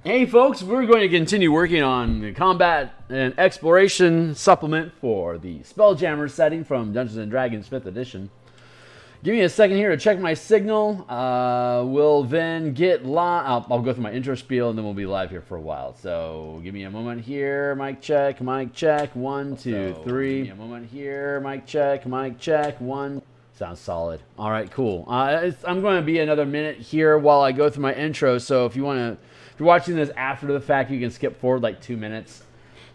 Hey folks, we're going to continue working on the combat and exploration supplement for the Spelljammer setting from Dungeons & Dragons 5th edition. Give me a second here to check my signal. We'll then get live. I'll go through my intro spiel and then we'll be live here for a while. So give me a moment here. Mic check, mic check. 1, 2, 3. Give me a moment here. Mic check, mic check. 1. Sounds solid. All right, cool. I'm going to be another minute here while I go through my intro. So if you're watching this after the fact, you can skip forward like 2 minutes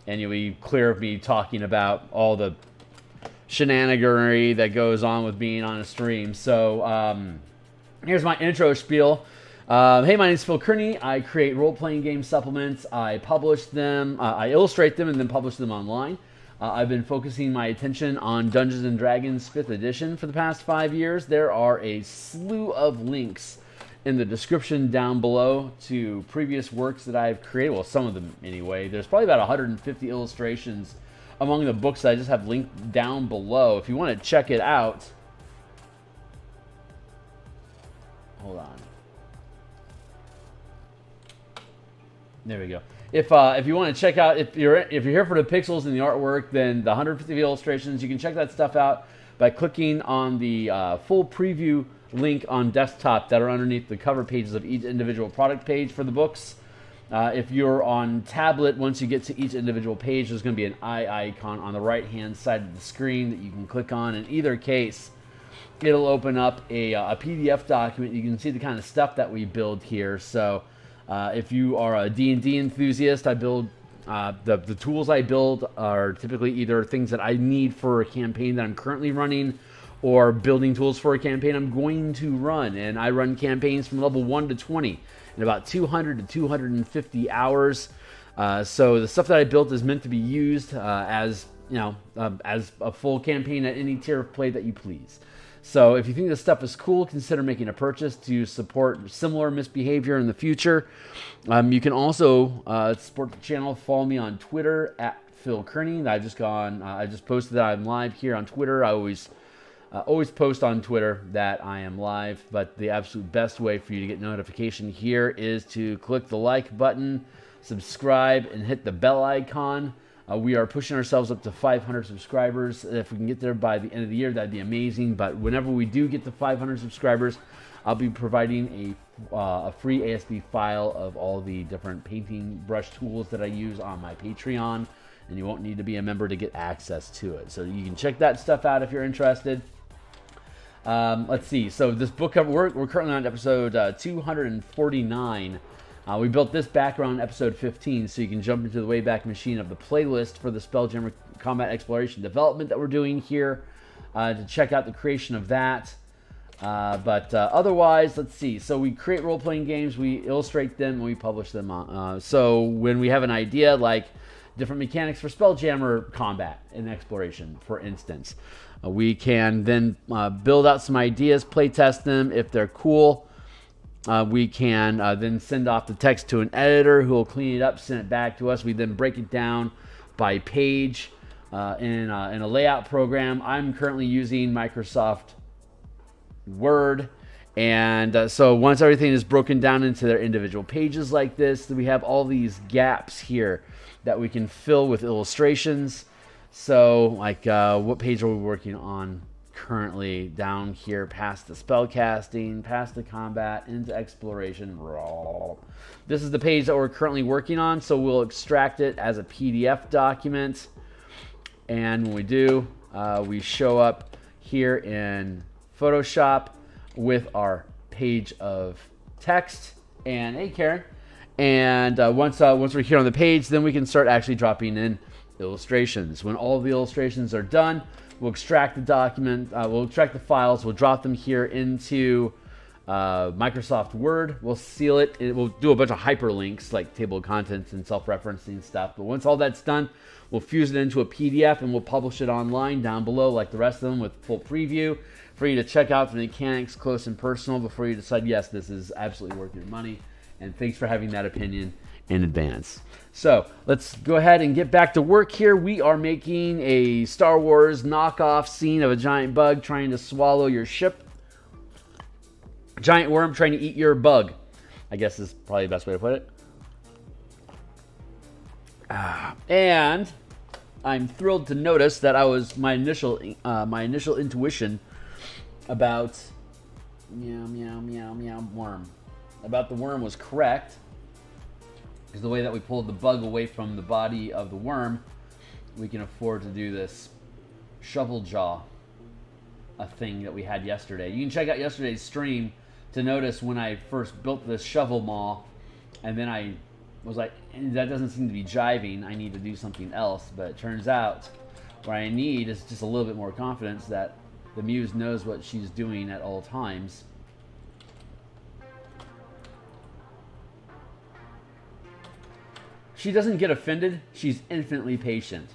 and you'll be clear of me talking about all the shenaniganery that goes on with being on a stream. So here's my intro spiel. Hey, my name is Phil Kearney. I create role-playing game supplements. I publish them, I illustrate them and then publish them online. I've been focusing my attention on Dungeons & Dragons 5th edition for the past 5 years. There are a slew of links in the description down below to previous works that I've created. Well, some of them anyway. There's probably about 150 illustrations among the books that I just have linked down below. If you want to check it out, hold on. There we go. If you want to check out, if you're here for the pixels and the artwork, then the 150 illustrations, you can check that stuff out by clicking on the full preview link on desktop that are underneath the cover pages of each individual product page for the books. If you're on tablet, once you get to each individual page, there's going to be an eye icon on the right-hand side of the screen that you can click on. In either case, it'll open up a PDF document. You can see the kind of stuff that we build here. So if you are a D&D enthusiast, I build the tools I build are typically either things that I need for a campaign that I'm currently running or building tools for a campaign I'm going to run. And I run campaigns from level 1 to 20 in about 200 to 250 hours. So the stuff that I built is meant to be used as a full campaign at any tier of play that you please. So if you think this stuff is cool, consider making a purchase to support similar misbehavior in the future. You can also support the channel. Follow me on Twitter at Phil Kearney. I just posted that I'm live here on Twitter. I always post on Twitter that I am live, but the absolute best way for you to get notification here is to click the like button, subscribe, and hit the bell icon. We are pushing ourselves up to 500 subscribers. If we can get there by the end of the year, that'd be amazing. But whenever we do get to 500 subscribers, I'll be providing a free ASB file of all the different painting brush tools that I use on my Patreon, and you won't need to be a member to get access to it. So you can check that stuff out if you're interested. Let's see. So this book, we're currently on episode 249. We built this back around episode 15, so you can jump into the Wayback Machine of the playlist for the Spelljammer Combat Exploration development that we're doing here to check out the creation of that. But otherwise, let's see. So we create role-playing games, we illustrate them, and we publish them. So when we have an idea, like different mechanics for Spelljammer combat and exploration, for instance, we can then build out some ideas, play test them. If they're cool, we can then send off the text to an editor who will clean it up, send it back to us. We then break it down by page in a layout program. I'm currently using Microsoft Word. And so once everything is broken down into their individual pages like this, we have all these gaps here that we can fill with illustrations. So like what page are we working on currently? Down here past the spellcasting, past the combat, into exploration. This is the page that we're currently working on, so we'll extract it as a PDF document, and when we do, we show up here in Photoshop with our page of text. And hey Karen, and once we're here on the page, then we can start actually dropping in illustrations. When all the illustrations are done, we'll extract the document, we'll extract the files, we'll drop them here into Microsoft Word, we'll seal it, and we'll do a bunch of hyperlinks like table of contents and self-referencing stuff. But once all that's done, we'll fuse it into a PDF and we'll publish it online down below like the rest of them with full preview for you to check out the mechanics close and personal before you decide, yes, this is absolutely worth your money. And thanks for having that opinion in advance. So let's go ahead and get back to work here. We are making a Star Wars knockoff scene of a giant bug trying to swallow your ship. Giant worm trying to eat your bug, I guess is probably the best way to put it. And I'm thrilled to notice that my initial intuition about worm, about the worm was correct, because the way that we pulled the bug away from the body of the worm, we can afford to do this shovel jaw, a thing that we had yesterday. You can check out yesterday's stream to notice when I first built this shovel maw, and then I was like, that doesn't seem to be jiving, I need to do something else. But it turns out what I need is just a little bit more confidence that the muse knows what she's doing at all times. She doesn't get offended, she's infinitely patient.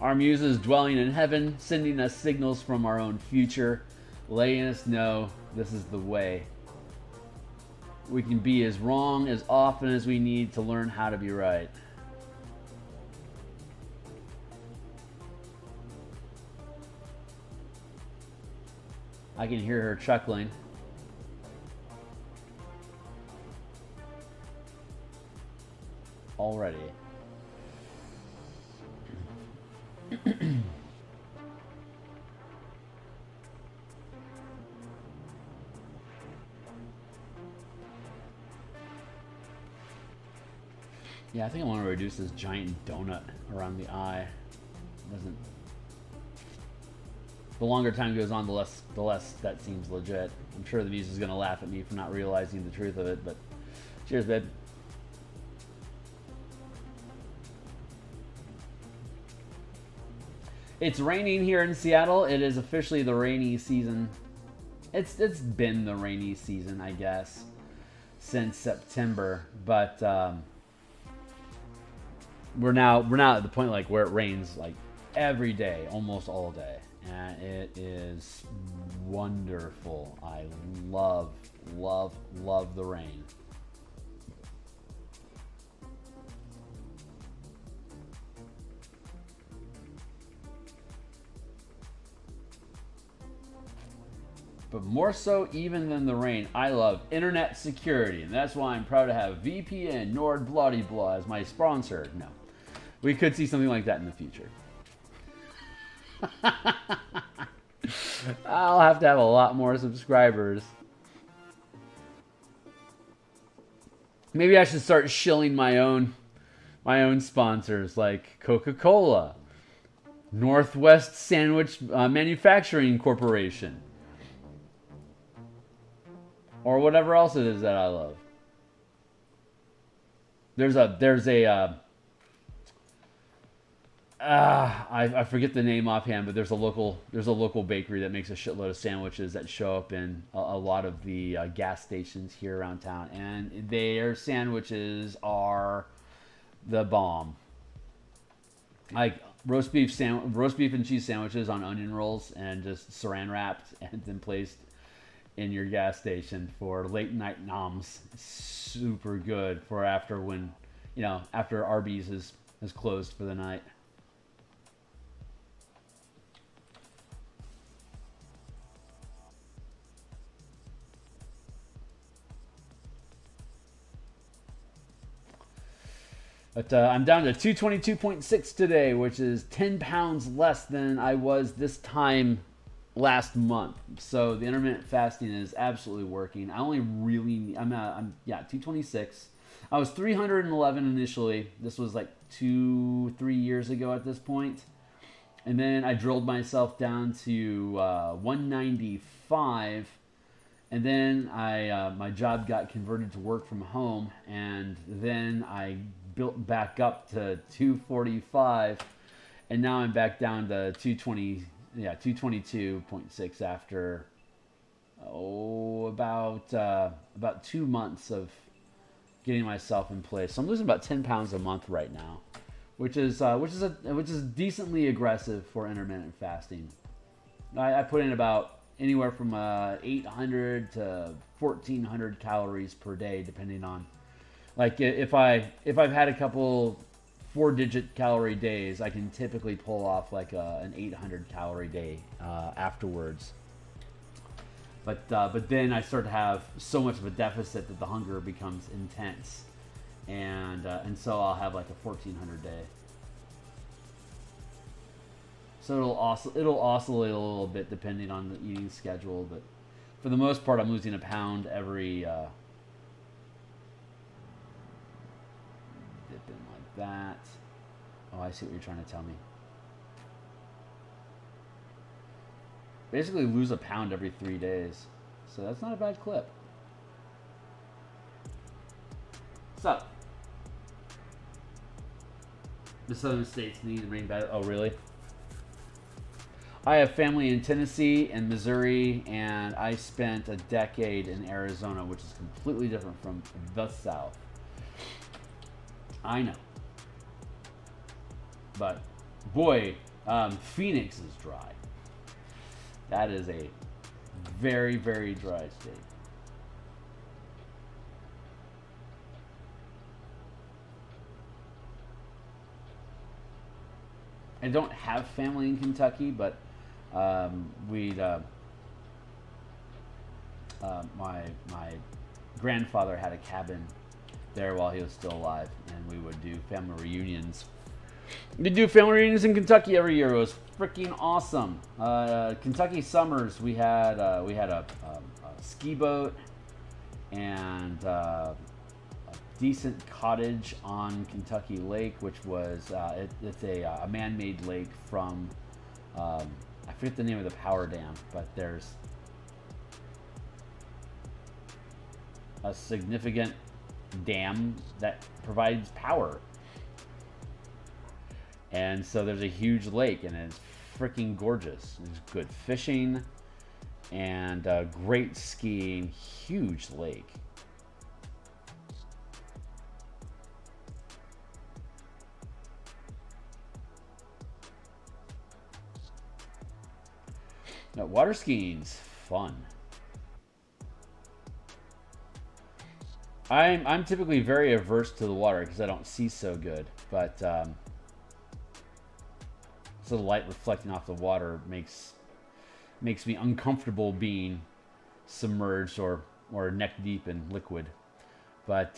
Our muse is dwelling in heaven, sending us signals from our own future, letting us know this is the way. We can be as wrong as often as we need to learn how to be right. I can hear her chuckling. Already. Yeah, I think I want to reduce this giant donut around the eye. The longer time goes on, the less that seems legit. I'm sure the muse is going to laugh at me for not realizing the truth of it, but cheers, babe. It's raining here in Seattle. It is officially the rainy season. It's been the rainy season, I guess, since September, but we're now at the point like where it rains like every day, almost all day, and it is wonderful. I love the rain. But more so even than the rain, I love internet security, and that's why I'm proud to have VPN Nord Bloody Blah as my sponsor. No, we could see something like that in the future. I'll have to have a lot more subscribers. Maybe I should start shilling my own sponsors, like Coca-Cola, Northwest Sandwich Manufacturing Corporation, or whatever else it is that I love. I forget the name offhand, but there's a local bakery that makes a shitload of sandwiches that show up in a lot of the gas stations here around town, and their sandwiches are the bomb. Like roast beef and cheese sandwiches on onion rolls, and just saran wrapped and then placed in your gas station for late night noms. Super good for after Arby's is closed for the night. But I'm down to 222.6 today, which is 10 pounds less than I was this time last month. So the intermittent fasting is absolutely working. I only really, I'm 226. I was 311 initially. This was like 2-3 years ago at this point. And then I drilled myself down to 195. And then my job got converted to work from home. And then I built back up to 245. And now I'm back down to 222.6 after about 2 months of getting myself in place. So I'm losing about 10 pounds a month right now, which is decently aggressive for intermittent fasting. I put in about anywhere from 800 to 1400 calories per day, depending on, like, if I've had a couple 4-digit calorie days, I can typically pull off like an 800 calorie day afterwards. But then I start to have so much of a deficit that the hunger becomes intense, and so I'll have like a 1400 day. So it'll oscillate a little bit depending on the eating schedule, but for the most part, I'm losing a pound every dip in like that. Oh, I see what you're trying to tell me. Basically, lose a pound every 3 days, so that's not a bad clip. What's up? The southern states need rain better. Oh, really? I have family in Tennessee and Missouri, and I spent a decade in Arizona, which is completely different from the South. I know. But, boy, Phoenix is dry. That is a very, very dry state. I don't have family in Kentucky, but my grandfather had a cabin there while he was still alive, and we would do family reunions. We do family reunions in Kentucky every year. It was freaking awesome. Kentucky summers, we had a ski boat and a decent cottage on Kentucky Lake, which was it's a man-made lake from I forget the name of the power dam, but there's a significant dam that provides power. And so there's a huge lake, and it's freaking gorgeous. There's good fishing and great skiing, huge lake. Now, water skiing's fun. I'm typically very averse to the water because I don't see so good, but so the light reflecting off the water makes me uncomfortable submerged or neck deep in liquid. But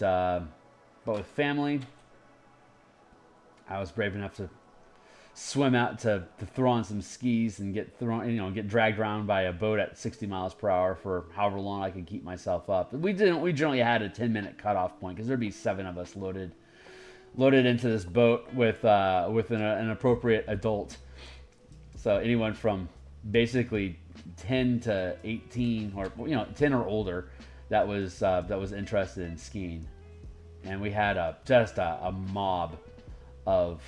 with family, I was brave enough to swim out to throw on some skis and get dragged around by a boat at 60 miles per hour for however long I could keep myself up. We generally had a 10-minute cutoff point because there'd be 7 of us loaded into this boat with an appropriate adult. So anyone from basically 10 to 18 or 10 or older that was interested in skiing. And we had just a mob of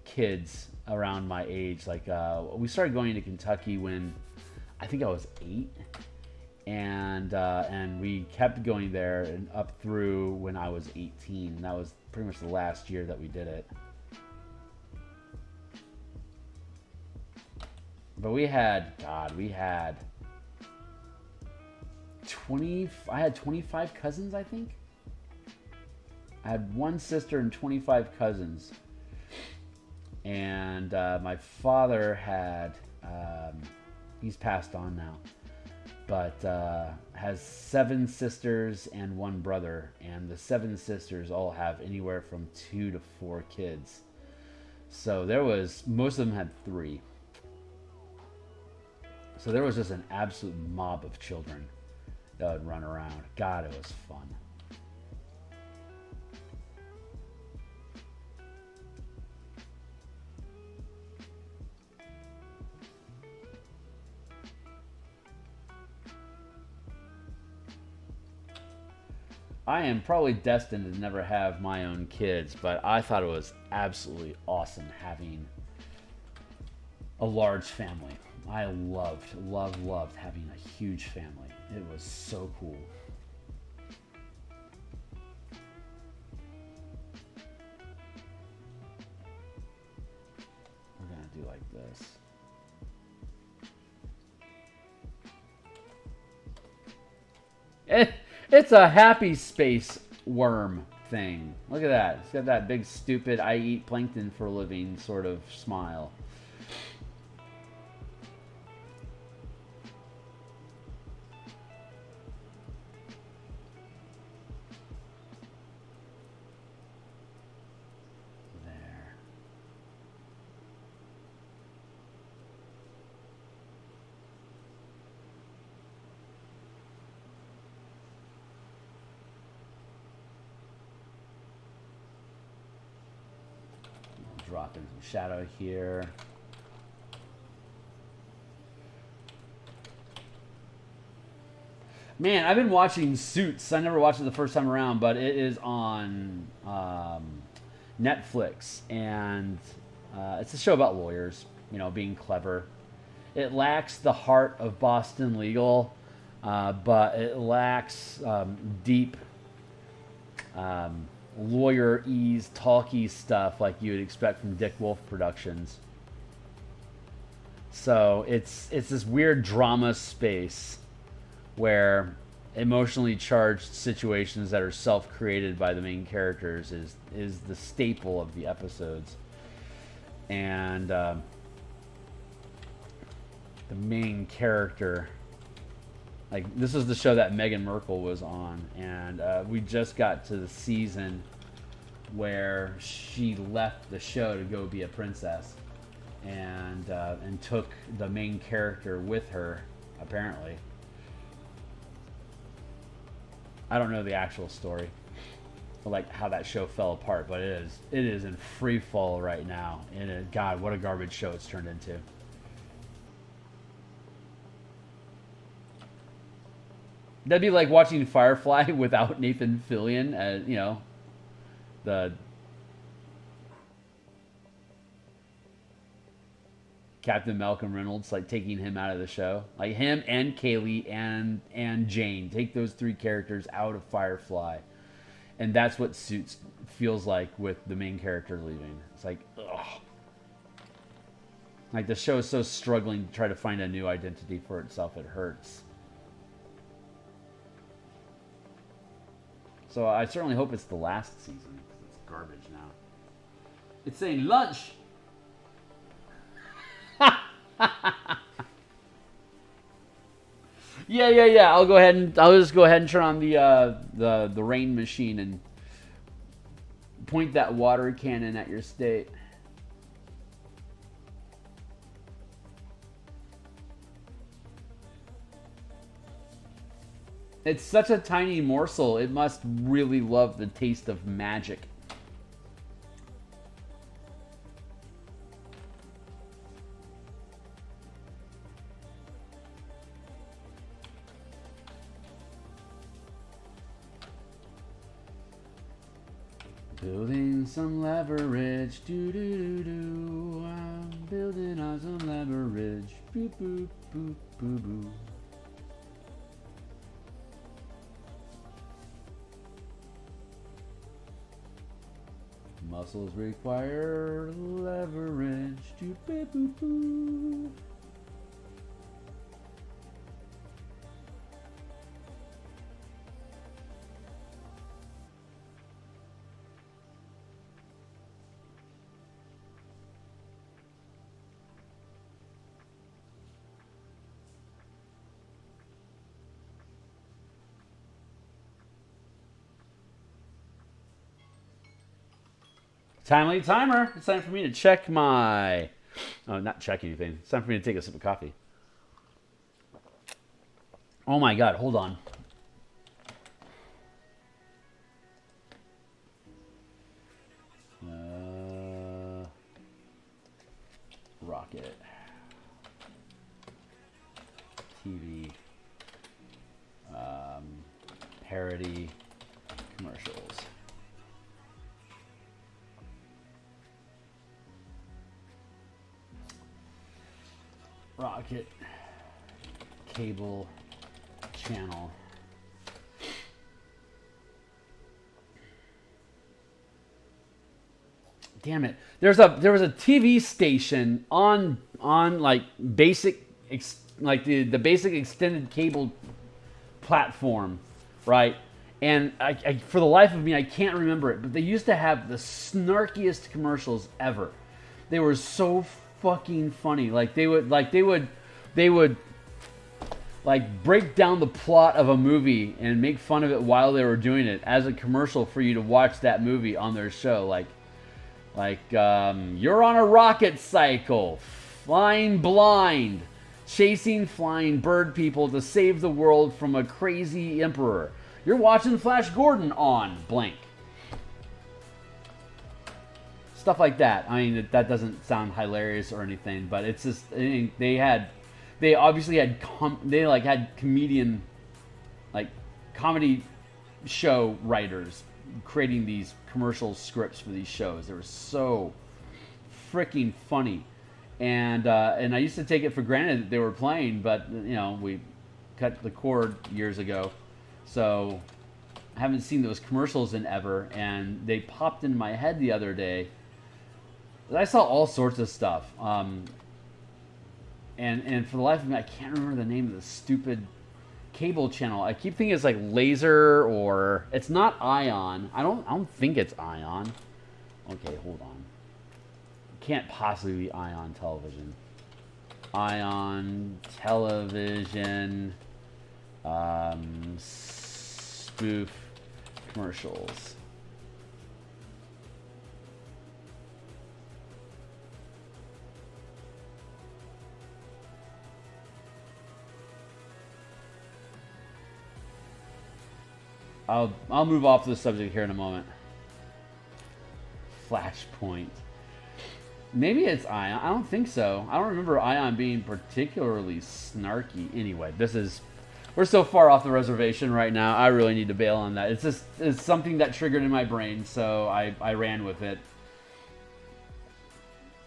kids around my age. Like we started going to Kentucky when I think I was 8, and we kept going there and up through when I was 18. And that was pretty much the last year that we did it. But I had 25 cousins, I think. I had one sister and 25 cousins. And my father had, he's passed on now, but has 7 sisters and 1 brother. And the 7 sisters all have anywhere from 2 to 4 kids. So most of them had 3. So there was just an absolute mob of children that would run around. God, it was fun. I am probably destined to never have my own kids, but I thought it was absolutely awesome having a large family. I loved having a huge family. It was so cool. We're gonna do like this. It's a happy space worm thing. Look at that. It's got that big stupid I eat plankton for a living sort of smile. dropping some shadow here. Man, I've been watching Suits. I never watched it the first time around, but it is on Netflix, and it's a show about lawyers, you know, being clever. It lacks the heart of Boston Legal, but it lacks deep lawyer-ease, talky stuff like you would expect from Dick Wolf Productions. So it's this weird drama space where emotionally charged situations that are self-created by the main characters is the staple of the episodes. And the main character, like, this is the show that Meghan Markle was on, and we just got to the season where she left the show to go be a princess, and took the main character with her, apparently. I don't know the actual story, like how that show fell apart, but it is in free fall right now. And God, what a garbage show it's turned into. That'd be like watching Firefly without Nathan Fillion, as you know, the Captain Malcolm Reynolds, like taking him out of the show, like him and Kaylee and Jane, take those three characters out of Firefly, and that's what Suits feels like with the main character leaving. It's like, ugh. Like the show is so struggling to try to find a new identity for itself, it hurts. So I certainly hope it's the last season, because it's garbage now. It's saying lunch. Yeah. I'll just go ahead and turn on the rain machine and point that water cannon at your state. It's such a tiny morsel. It must really love the taste of magic. Building some leverage, do. I'm building on some leverage, boop boop boop boo boo. Muscles require leverage, do boop boop boo. Timely timer. It's time for me to check my... Oh, not check anything. It's time for me to take a sip of coffee. Oh my God, hold on. Rocket. TV. Parody. Commercials. Rocket cable channel. Damn it! There was a TV station on like basic like the basic extended cable platform, right? And I for the life of me I can't remember it, but they used to have the snarkiest commercials ever. They were so fucking funny. Like they would like break down the plot of a movie and make fun of it while they were doing it as a commercial for you to watch that movie on their show. Like you're on a rocket cycle, flying blind, chasing flying bird people to save the world from a crazy emperor. You're watching Flash Gordon on blank. stuff like that. I mean, that doesn't sound hilarious or anything, but it's just, I mean, they obviously had had comedian, like comedy show writers creating these commercial scripts for these shows. They were so freaking funny, and I used to take it for granted that they were playing, but you know, we cut the cord years ago, so I haven't seen those commercials in ever, and they popped in my head the other day. I saw all sorts of stuff, and for the life of me, I can't remember the name of the stupid cable channel. I keep thinking it's like Laser, or it's not Ion. I don't think it's Ion. Okay, hold on. It can't possibly be Ion Television. Ion Television spoof commercials. I'll move off the subject here in a moment. Flashpoint. Maybe it's Ion. I don't think so. I don't remember Ion being particularly snarky. Anyway, we're so far off the reservation right now. I really need to bail on that. It's something that triggered in my brain, so I ran with it.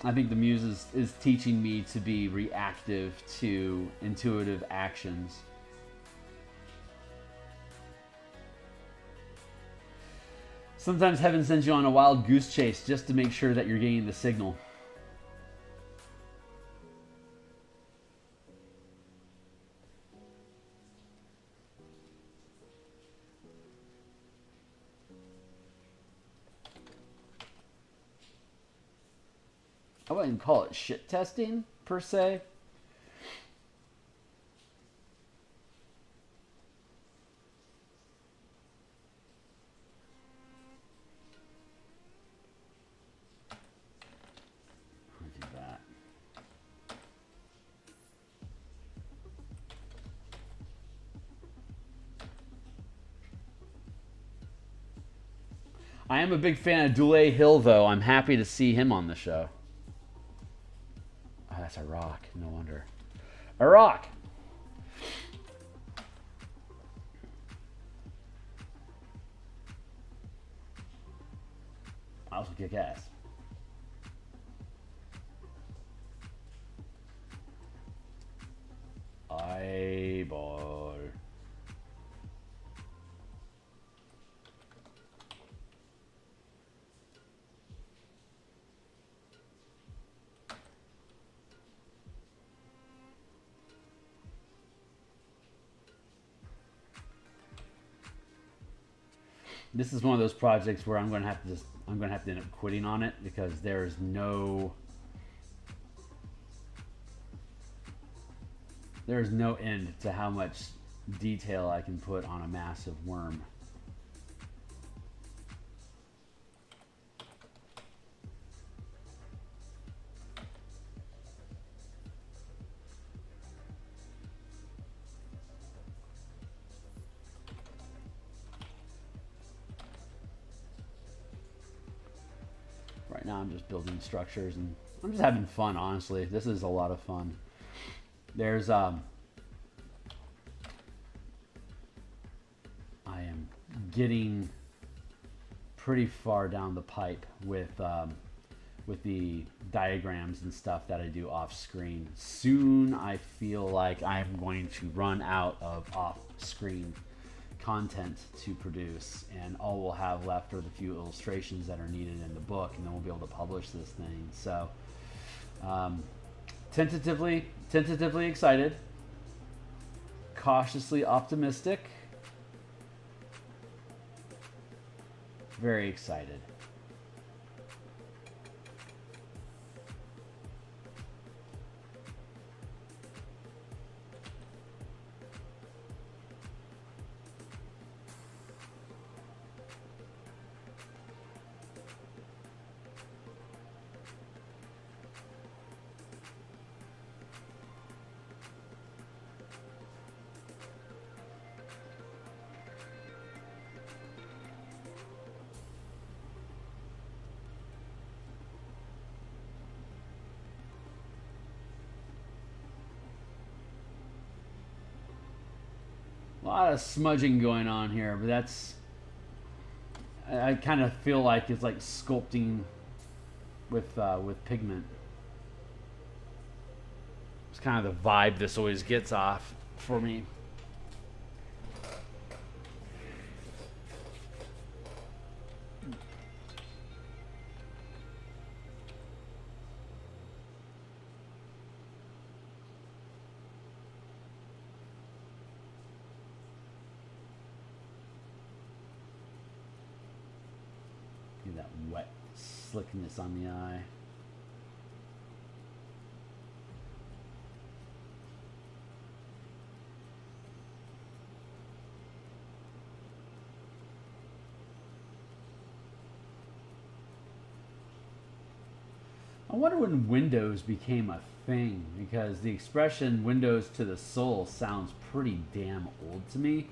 I think the muse is teaching me to be reactive to intuitive actions. Sometimes heaven sends you on a wild goose chase just to make sure that you're getting the signal. I wouldn't call it shit testing, per se. I am a big fan of Dule Hill, though. I'm happy to see him on the show. Oh, that's a rock. No wonder. A rock! I also kick ass. Eyeball. This is one of those projects where I'm going to have to end up quitting on it, because there's no end to how much detail I can put on a massive worm. Right now I'm just building structures, and I'm just having fun, honestly. This is a lot of fun. There's I am getting pretty far down the pipe with the diagrams and stuff that I do off screen. Soon I feel like I'm going to run out of off screen content to produce, and all we'll have left are the few illustrations that are needed in the book, and then we'll be able to publish this thing. So tentatively excited, cautiously optimistic, very excited. A lot of smudging going on here, but that's... I kind of feel like it's like sculpting with pigment. It's kind of the vibe this always gets off for me. That wet slickness on the eye. I wonder when Windows became a thing, because the expression Windows to the soul sounds pretty damn old to me.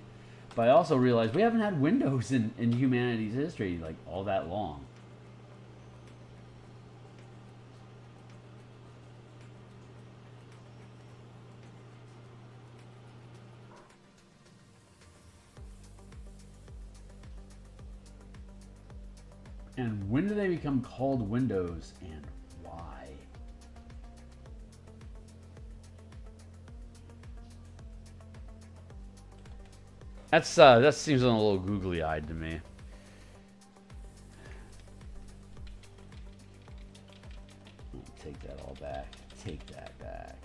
But I also realize we haven't had Windows in humanity's history like all that long. And when do they become called Windows, and why? That seems a little googly-eyed to me. Take that all back. Take that back.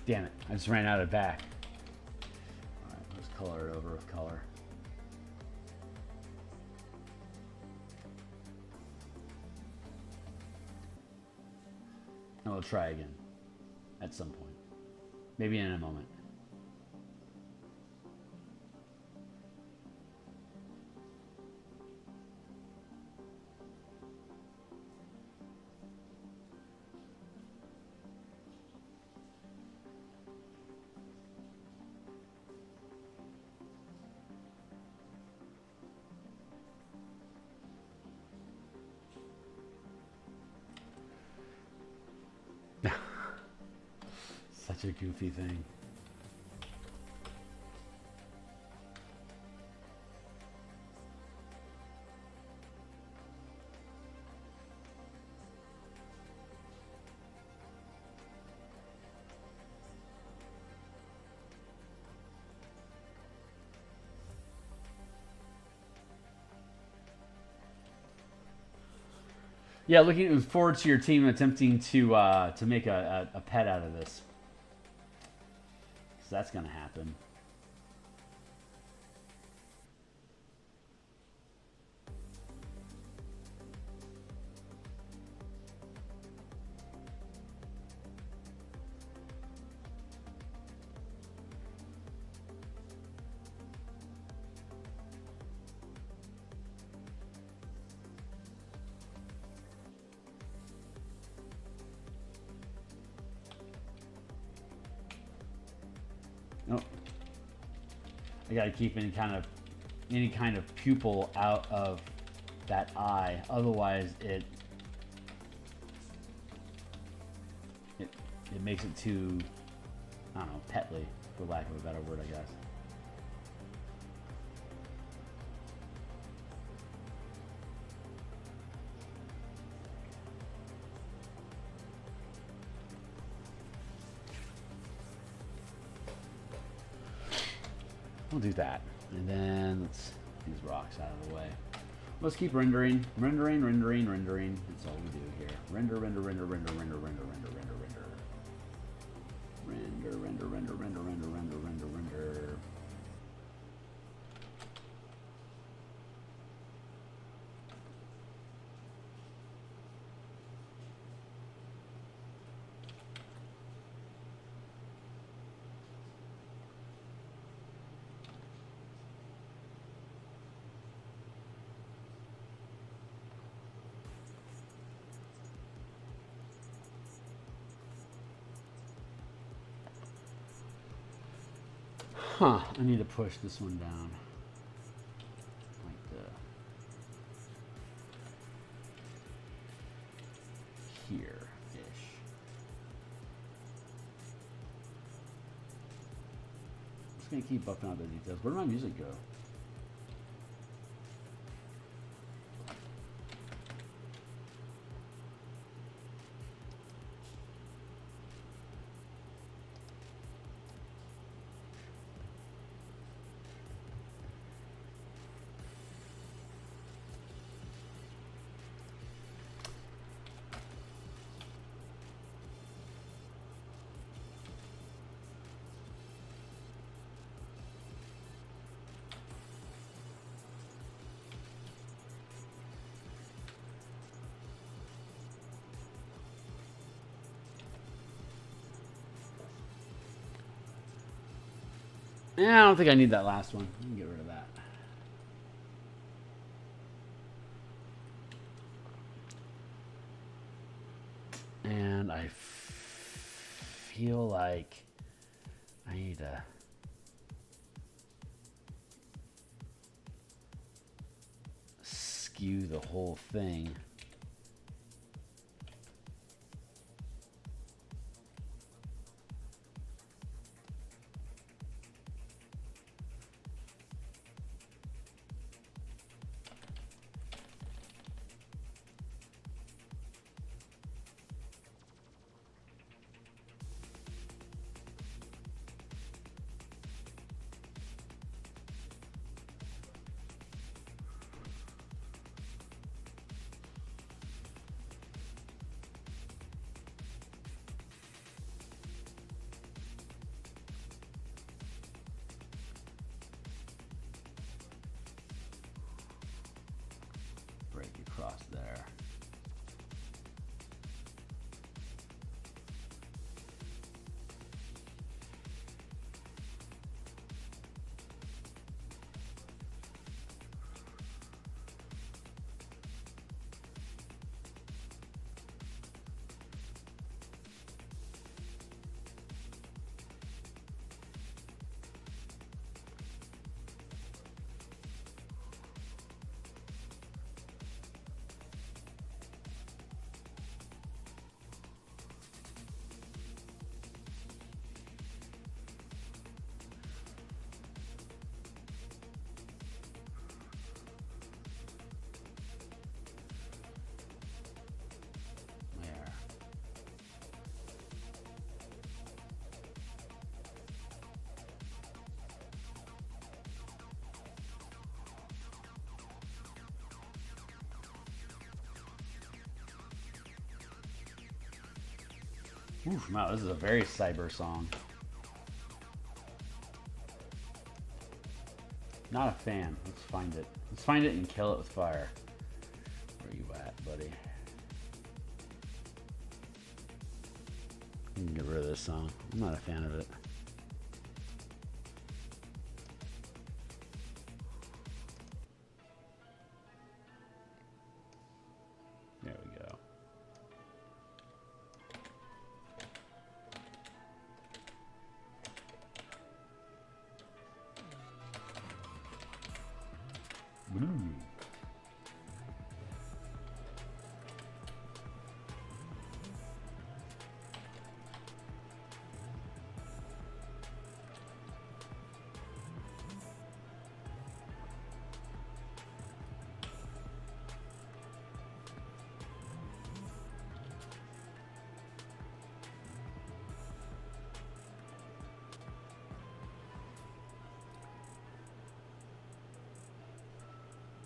Damn it, I just ran out of back. Alright, let's color it over with color. And we'll try again at some point. Maybe in a moment. Such a goofy thing. Yeah, looking forward to your team attempting to make a pet out of this. So that's going to happen. Nope. I gotta keep any kind of pupil out of that eye, otherwise it makes it too, I don't know, petly, for lack of a better word, I guess. We'll do that. And then let's get these rocks out of the way. Let's keep rendering. Rendering. That's all we do here. Render. Huh, I need to push this one down. Like here-ish. I'm just gonna keep buffing out the details. Where did my music go? Yeah, I don't think I need that last one. I can get rid of that. And I feel like I need to skew the whole thing. Break across there. Oof, wow, this is a very cyber song. Not a fan. Let's find it. Let's find it and kill it with fire. Where are you at, buddy? You can get rid of this song. I'm not a fan of it. There we go.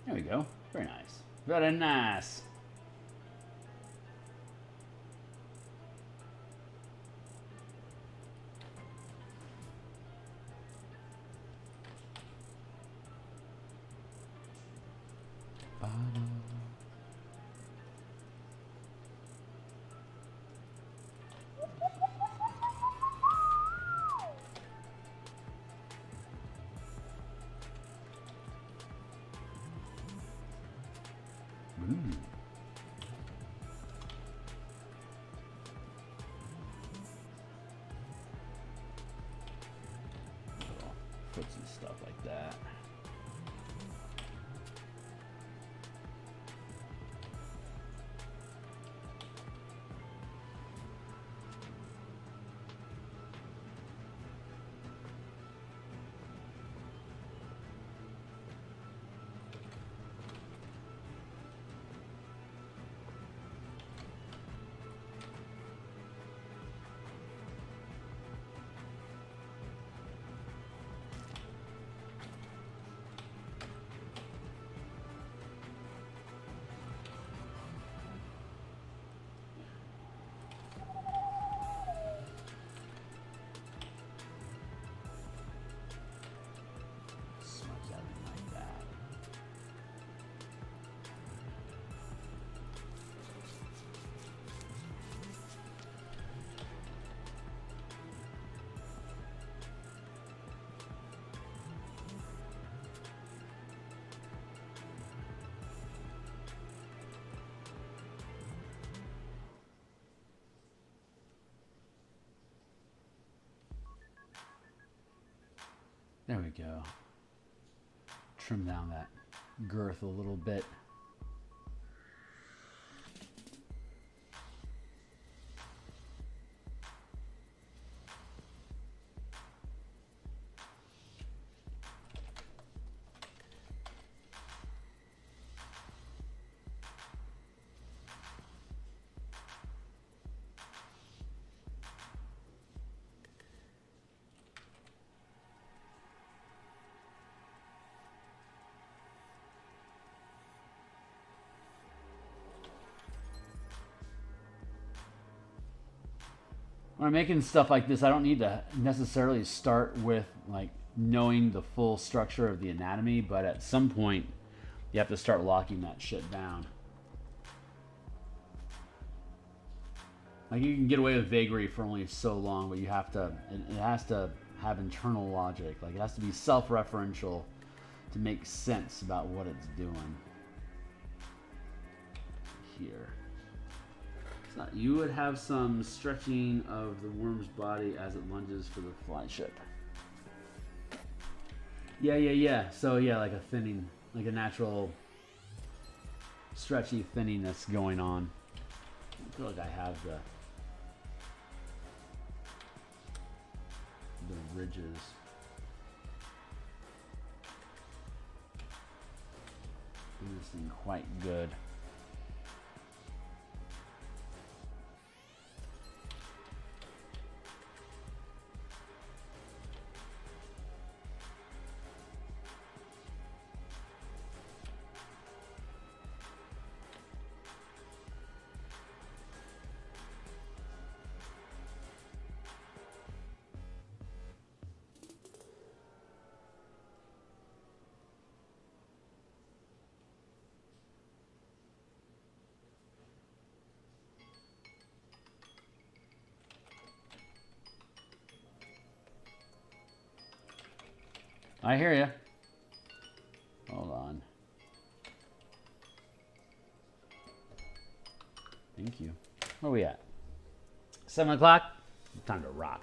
There we go. Very nice. Very nice. that. There we go. Trim down that girth a little bit. When I'm making stuff like this, I don't need to necessarily start with like knowing the full structure of the anatomy, but at some point you have to start locking that shit down. Like you can get away with vagary for only so long, but you have to, it has to have internal logic. Like it has to be self-referential to make sense about what it's doing. Here. You would have some stretching of the worm's body as it lunges for the fly ship. Yeah. So yeah, like a thinning, like a natural stretchy thinning that's going on. I feel like I have the ridges. Do this thing quite good. I hear you. Hold on. Thank you. Where are we at? 7 o'clock? Time to rock.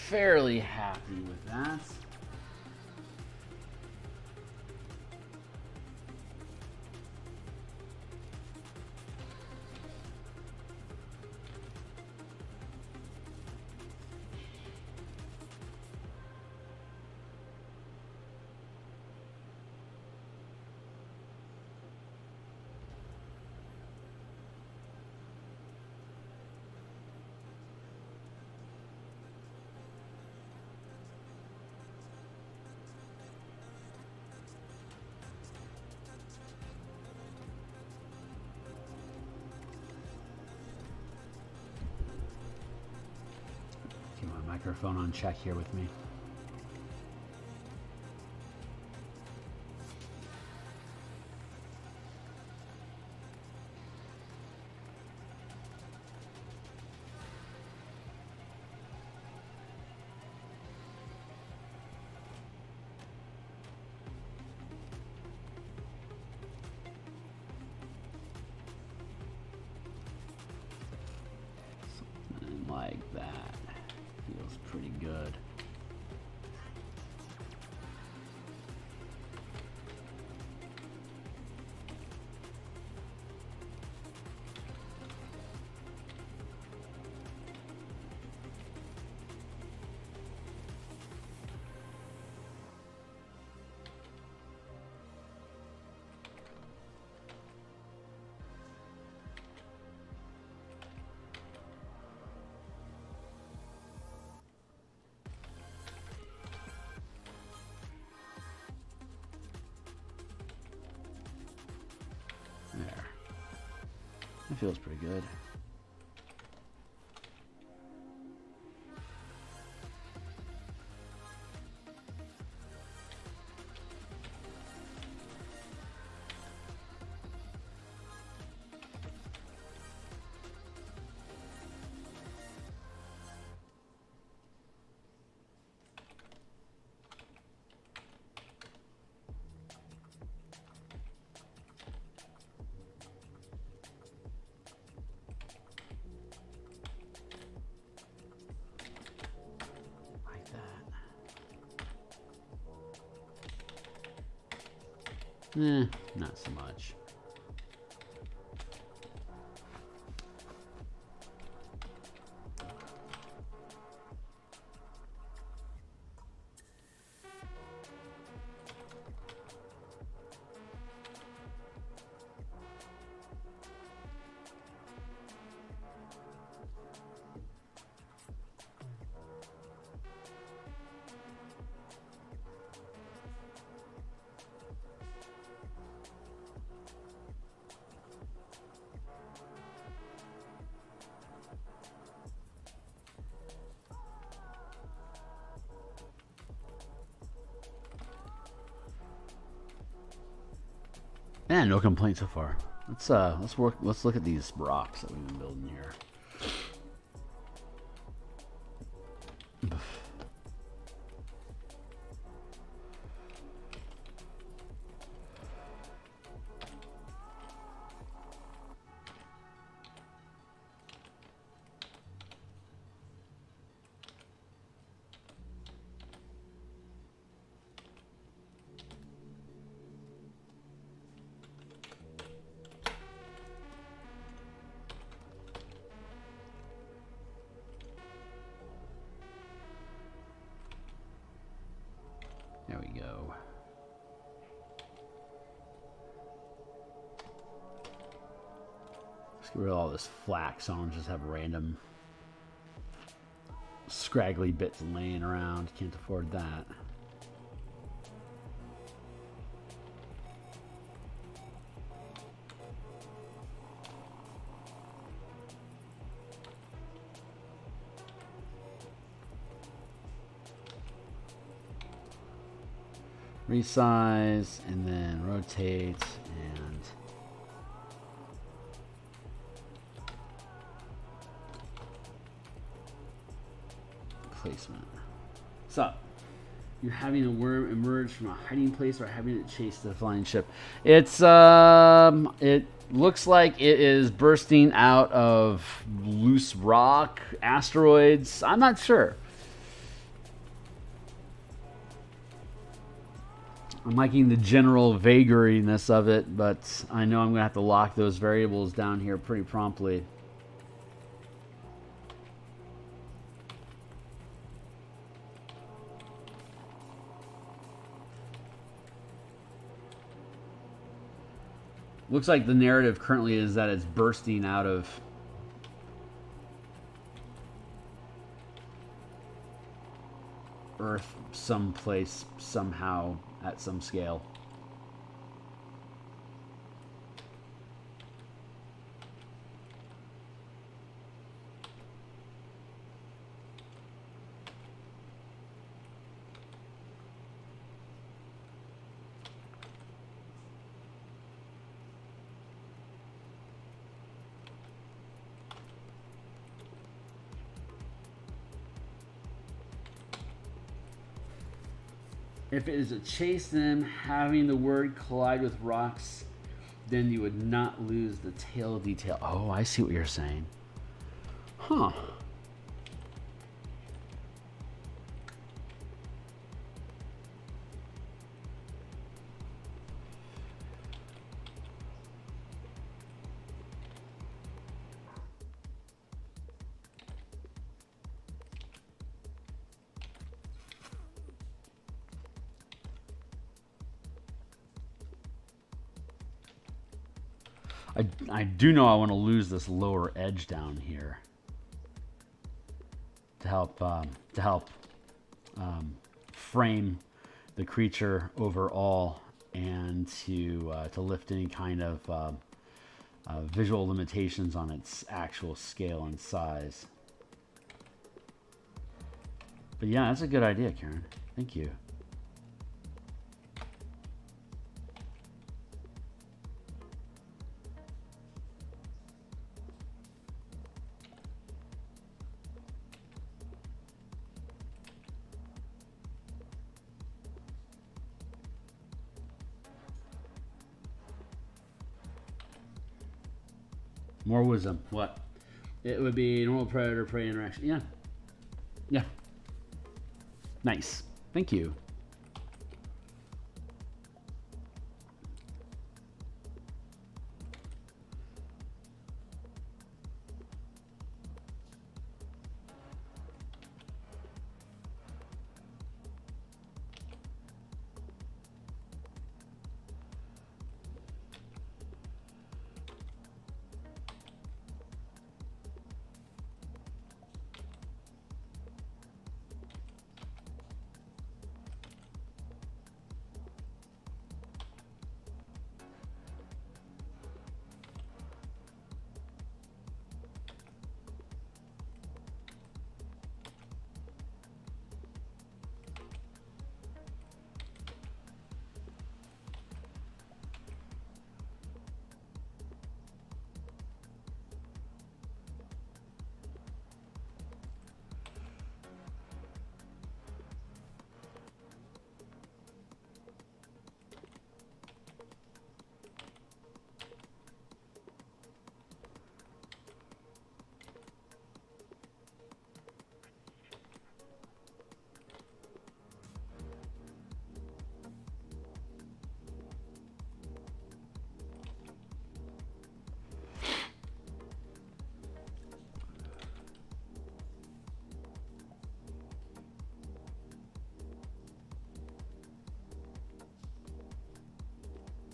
Fairly happy with that. microphone on check here with me. Something like that. Feels pretty good. There. That feels pretty good. Not so much. Man, no complaints so far. Let's look at these rocks that we've been building here. There we go. Let's get rid of all this flax. I don't just have random scraggly bits laying around. Can't afford that. Resize and then rotate and placement. So you're having a worm emerge from a hiding place or having it chase the flying ship. It's it looks like it is bursting out of loose rock, asteroids. I'm not sure. I'm liking the general vagariness of it, but I know I'm going to have to lock those variables down here pretty promptly. Looks like the narrative currently is that it's bursting out of Earth someplace, somehow, at some scale. If it is a chase them, having the word collide with rocks, then you would not lose the tail detail. Oh, I see what you're saying. Huh. I do know I want to lose this lower edge down here to help frame the creature overall and to lift any kind of visual limitations on its actual scale and size. But yeah, that's a good idea, Karen. Thank you. More wisdom. What? It would be normal predator-prey interaction. Yeah. Yeah. Nice. Thank you.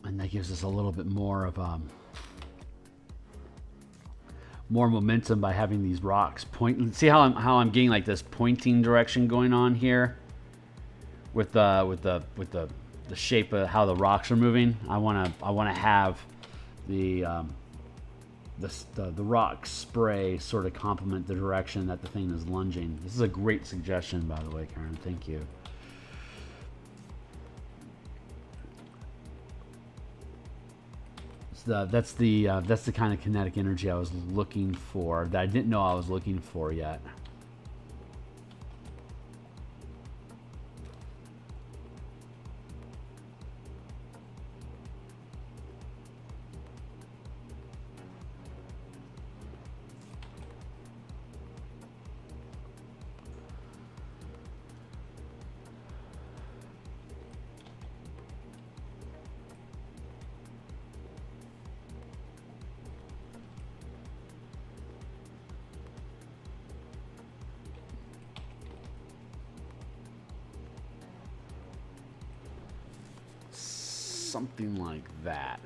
And that gives us a little bit more of more momentum by having these rocks point. See how I'm getting like this pointing direction going on here with the shape of how the rocks are moving. I want to have the rock spray sort of complement the direction that the thing is lunging. This is a great suggestion, by the way, Karen. Thank you. That's the kind of kinetic energy I was looking for, that I didn't know I was looking for yet. Something like that.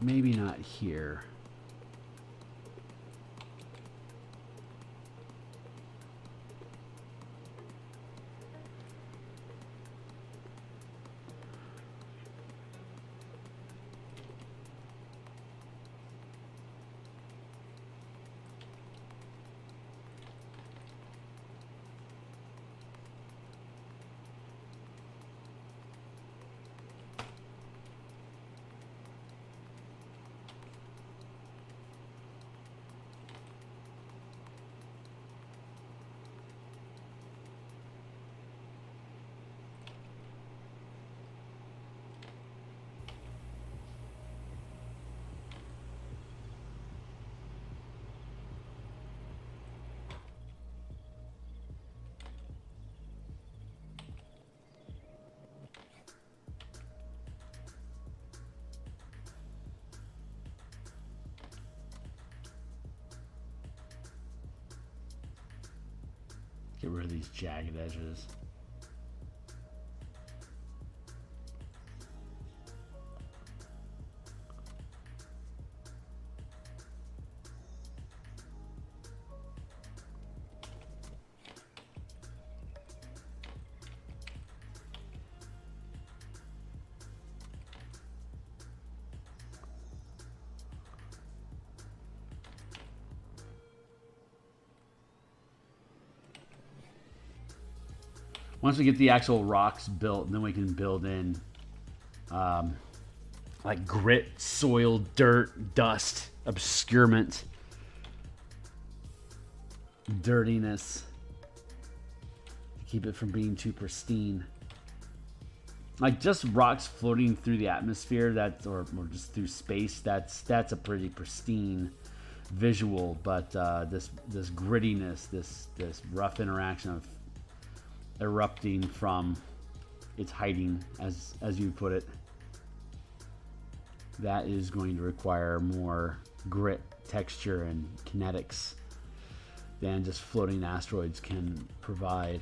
Maybe not here. get rid of these jagged edges. Once we get the actual rocks built, then we can build in like grit, soil, dirt, dust, obscurement, dirtiness to keep it from being too pristine. Like just rocks floating through the atmosphere, that's or just through space, that's a pretty pristine visual. But this grittiness, this rough interaction of erupting from its hiding, as you put it, that is going to require more grit, texture, and kinetics than just floating asteroids can provide.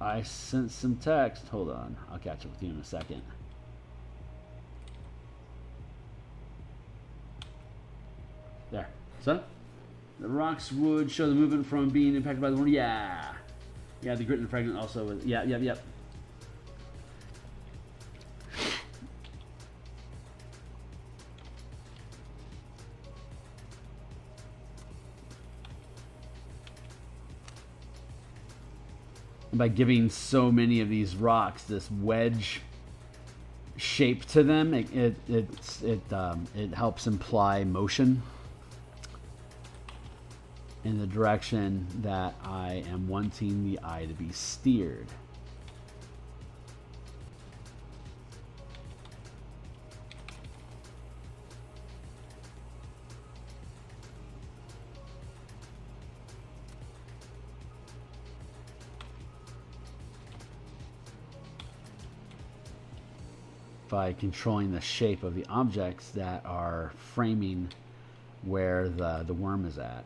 I sent some text. Hold on. I'll catch up with you in a second. There. So, the rocks would show the movement from being impacted by the wind. Yeah. Yeah, the grit and fragment also. Was, yeah, yep. By giving so many of these rocks this wedge shape to them, it helps imply motion in the direction that I am wanting the eye to be steered. By controlling the shape of the objects that are framing where the worm is at.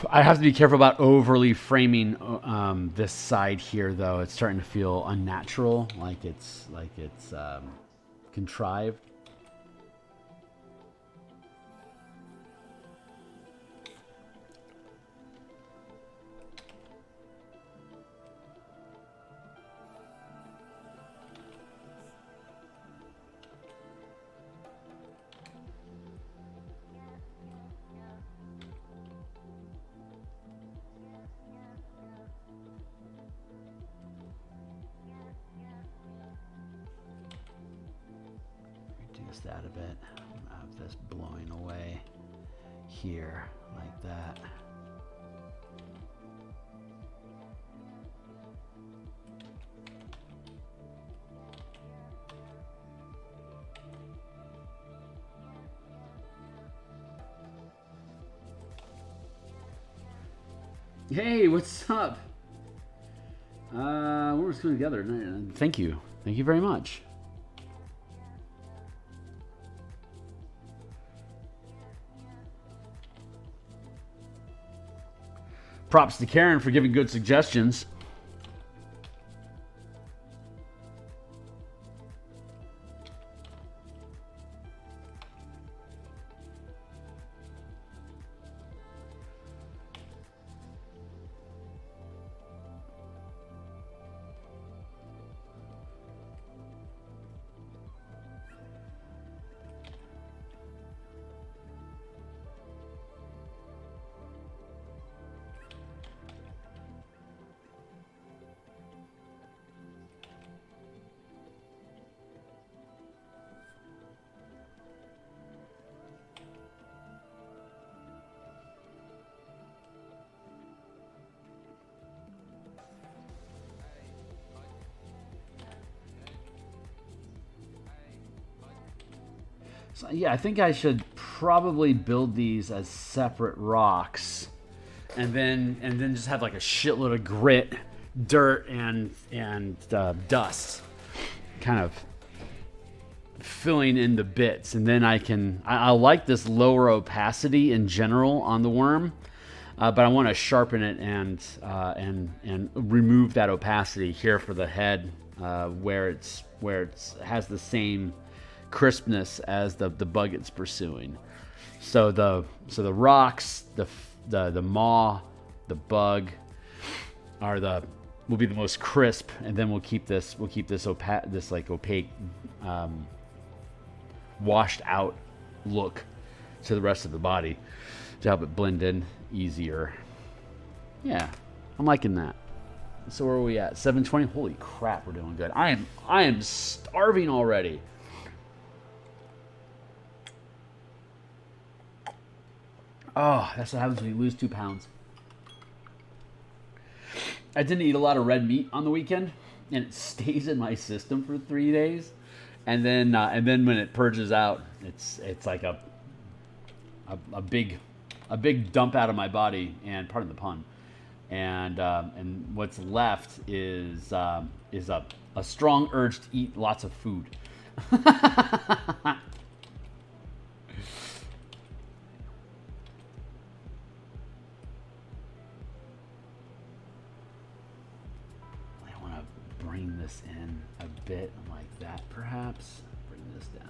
I have to be careful about overly framing this side here, though. It's starting to feel unnatural, like it's contrived. this out a bit. I have this blowing away here like that. Hey, what's up? We're just coming together. Thank you. Thank you very much. Props to Karen for giving good suggestions. So, yeah, I think I should probably build these as separate rocks, and then just have like a shitload of grit, dirt, and dust, kind of filling in the bits, and then I like this lower opacity in general on the worm, but I want to sharpen it and remove that opacity here for the head, where it has the same crispness as the bug it's pursuing. So the rocks, the maw, the bug will be the most crisp, and then we'll keep this opaque, washed out look to the rest of the body to help it blend in easier. Yeah, I'm liking that. So where are we at? 720. Holy crap, we're doing good. I am starving already. Oh, that's what happens when you lose 2 pounds. I didn't eat a lot of red meat on the weekend, and it stays in my system for 3 days, and then when it purges out, it's like a big dump out of my body, and pardon the pun, and what's left is a strong urge to eat lots of food. Bring this in a bit like that, perhaps. Bring this down.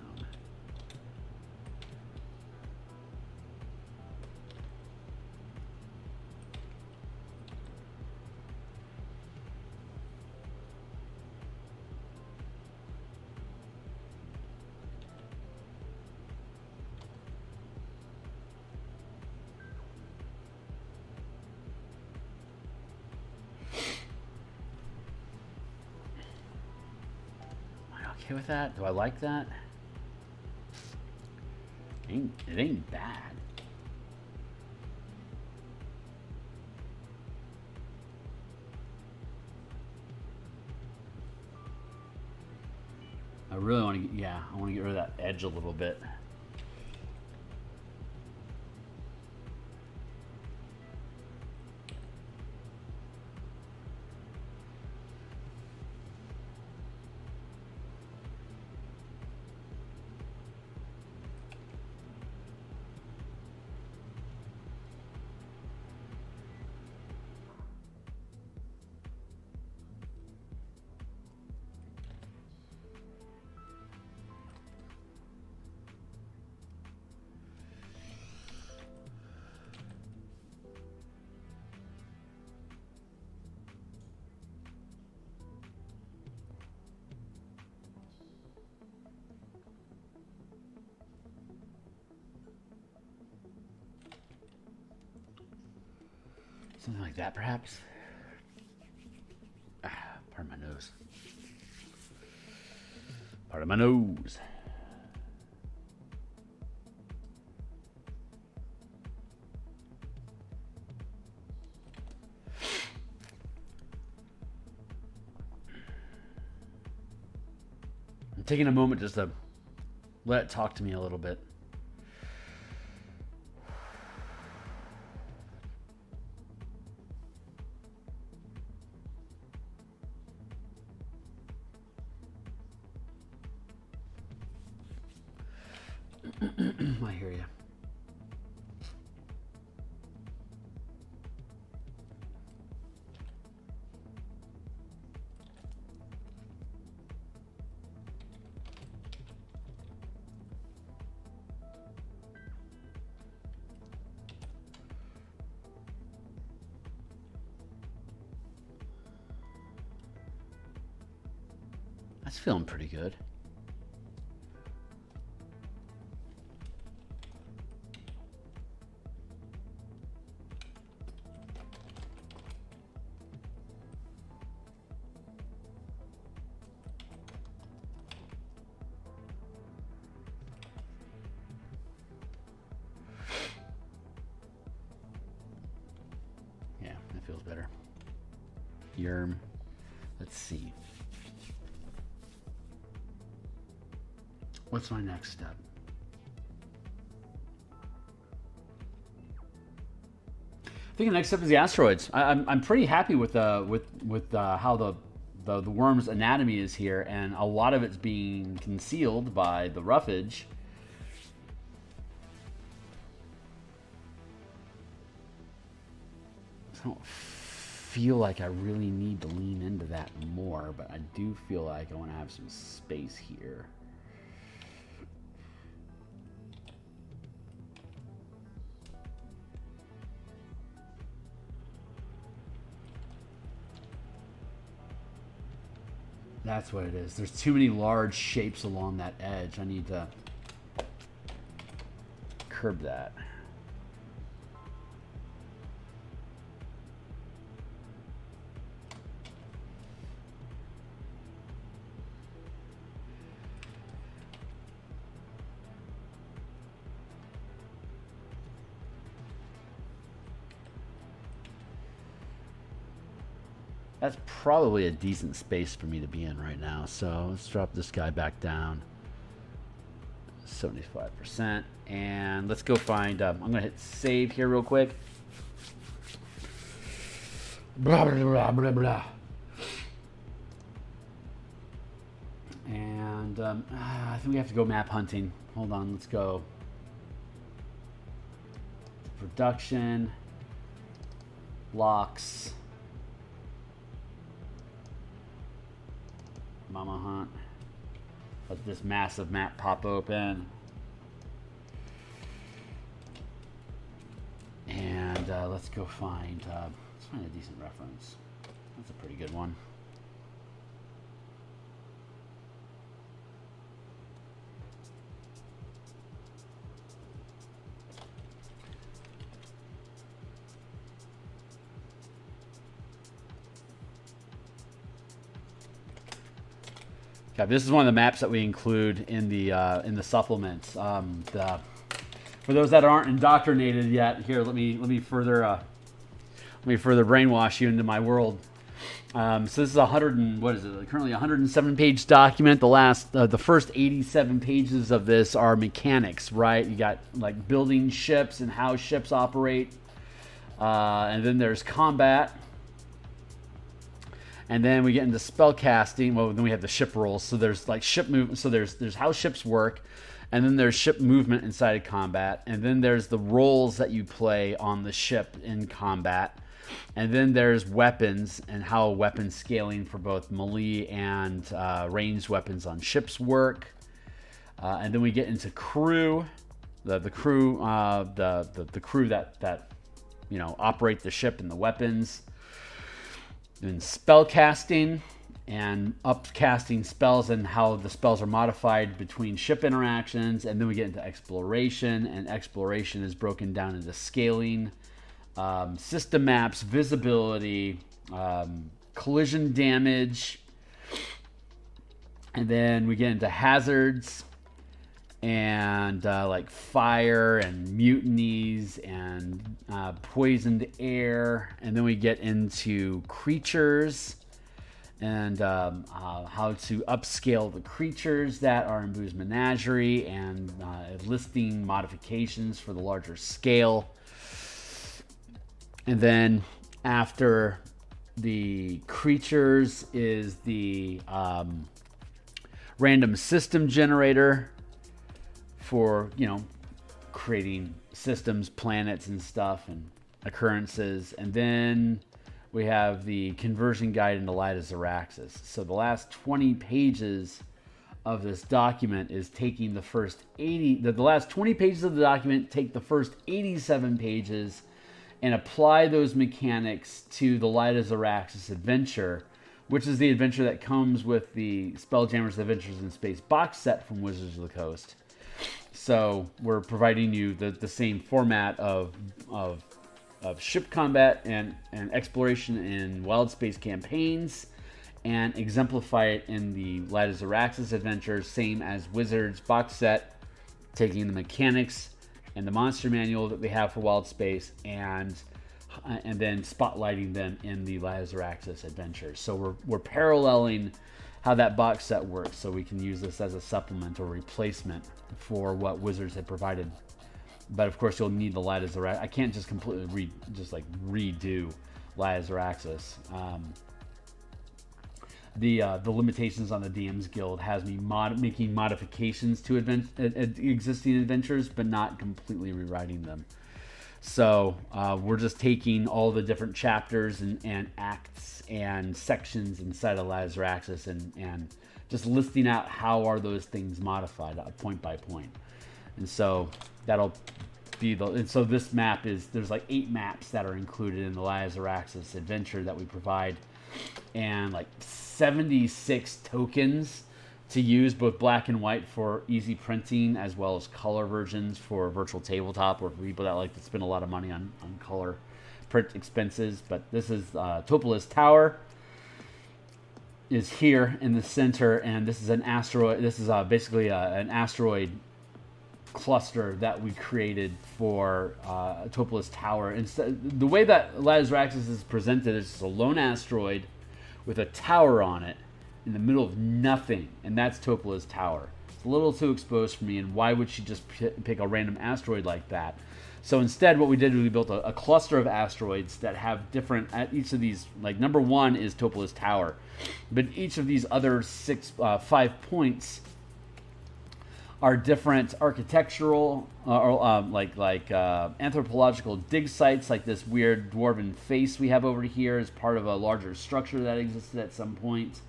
Okay with that? Do I like that? It ain't bad. I really want to get, I want to get rid of that edge a little bit. Something like that, perhaps. Pardon my nose. Pardon my nose. taking a moment just to let it talk to me a little bit. I hear you. That's feeling pretty good. Yeah, that feels better. Yerm. Let's see. What's my next step? I think the next step is the asteroids. I'm pretty happy with how the worm's anatomy is here, and a lot of it's being concealed by the roughage. I don't feel like I really need to lean into that more, but I do feel like I want to have some space here. That's what it is. There's too many large shapes along that edge. I need to curb that. That's probably a decent space for me to be in right now. So let's drop this guy back down 75%. And let's go find, I'm going to hit save here real quick. Blah, blah, blah, blah, blah. And I think we have to go map hunting. Hold on, let's go. Production. Blocks. Mama Hunt. Let this massive map pop open. And let's go find, let's find a decent reference. That's a pretty good one. Okay, this is one of the maps that we include in the supplements. For those that aren't indoctrinated yet, here let me further brainwash you into my world. So this is currently 107 page document. The first 87 pages of this are mechanics, right? You got like building ships and how ships operate, and then there's combat. And then we get into spell casting. Well, then we have the ship rolls. So there's like ship movement. So there's how ships work, and then there's ship movement inside of combat, and then there's the roles that you play on the ship in combat, and then there's weapons and how weapon scaling for both melee and ranged weapons on ships work, and then we get into crew, the crew that operate the ship and the weapons. Then spell casting and upcasting spells and how the spells are modified between ship interactions. And then we get into exploration, and exploration is broken down into scaling, system maps, visibility, collision damage. And then we get into hazards and like fire and mutinies and poisoned air. And then we get into creatures and how to upscale the creatures that are in Boo's Menagerie, and listing modifications for the larger scale. And then after the creatures is the random system generator for, creating systems, planets and stuff, and occurrences. And then we have the conversion guide into Light of Zaraxis. So the last 20 pages of this document is taking the first 80, the last 20 pages of the document take the first 87 pages and apply those mechanics to the Light of Zaraxis adventure, which is the adventure that comes with the Spelljammer's Adventures in Space box set from Wizards of the Coast. So we're providing you the same format of ship combat and exploration in wild space campaigns, and exemplify it in the Light of Zaraxis adventure, same as Wizards box set, taking the mechanics and the monster manual that we have for wild space, and then spotlighting them in the Light of Zaraxis adventure. So we're paralleling how that box set works, so we can use this as a supplement or replacement for what Wizards had provided. But of course, you'll need the Light of Zaraxis. I can't just completely redo Light of Zaraxis. The limitations on the DMsGuild has me making modifications to existing adventures, but not completely rewriting them. So we're just taking all the different chapters and acts and sections inside of Light of Zaraxis and just listing out how are those things modified point by point. And so that'll be and so this map there's like 8 maps that are included in the Light of Zaraxis adventure that we provide, and like 76 tokens to use, both black and white for easy printing, as well as color versions for virtual tabletop, or for people that like to spend a lot of money on color print expenses. But this is Topola's Tower is here in the center, and this is an asteroid. This is basically an asteroid cluster that we created for Topola's Tower. And the way that Light of Zaraxis is presented is just a lone asteroid with a tower on it in the middle of nothing, and that's Topola's Tower. It's a little too exposed for me, and why would she just pick a random asteroid like that? So instead, what we did was we built a cluster of asteroids that have different, at each of these, like number 1 is Topola's Tower, but each of these other 5 points are different architectural or anthropological dig sites, like this weird dwarven face we have over here as part of a larger structure that existed at some point.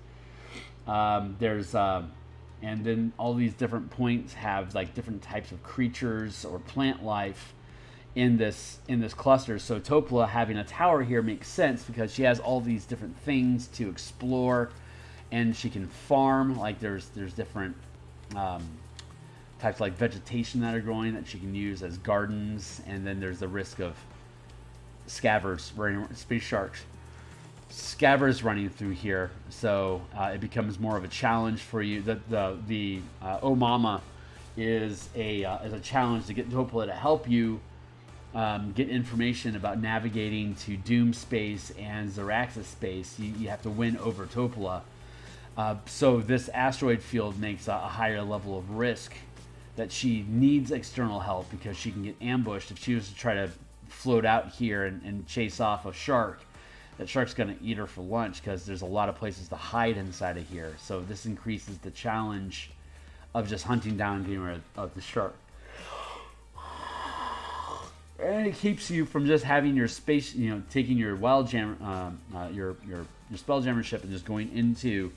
And then all these different points have like different types of creatures or plant life in this cluster. So Topola having a tower here makes sense because she has all these different things to explore, and she can farm. Like there's different types like vegetation that are growing that she can use as gardens, and then there's the risk of scavers, space sharks, scavers running through here. So it becomes more of a challenge for you. The Oh Mama is a challenge to get Topola to help you get information about navigating to Doom space and Zaraxis space. You have to win over Topola. So this asteroid field makes a higher level of risk that she needs external help, because she can get ambushed if she was to try to float out here and chase off a shark. That shark's going to eat her for lunch, because there's a lot of places to hide inside of here. So this increases the challenge of just hunting down and getting rid of the shark. And it keeps you from just having your space, taking your your Spelljammer ship and just going into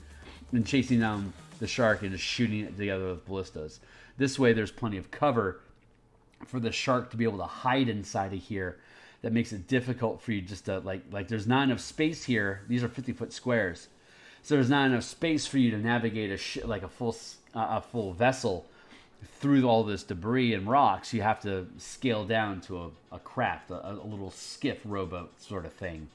and chasing down the shark and just shooting it together with ballistas. This way, there's plenty of cover for the shark to be able to hide inside of here. That makes it difficult for you just to like there's not enough space here. These are 50-foot squares, so there's not enough space for you to navigate a full vessel through all this debris and rocks. You have to scale down to a craft, a little skiff rowboat sort of thing,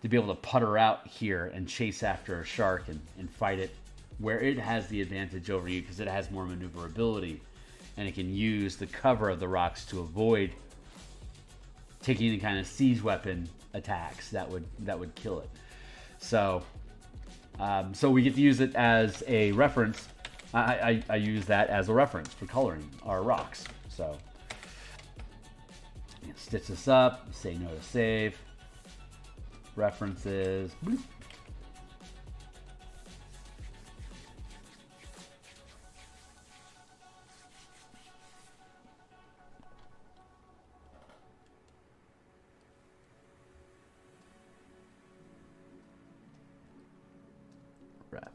to be able to putter out here and chase after a shark and fight it where it has the advantage over you, because it has more maneuverability and it can use the cover of the rocks to avoid taking any kind of siege weapon attacks that would kill it. So So we get to use it as a reference. I use that as a reference for coloring our rocks. So stitch this up, say no to save, references. Bloop. Ref.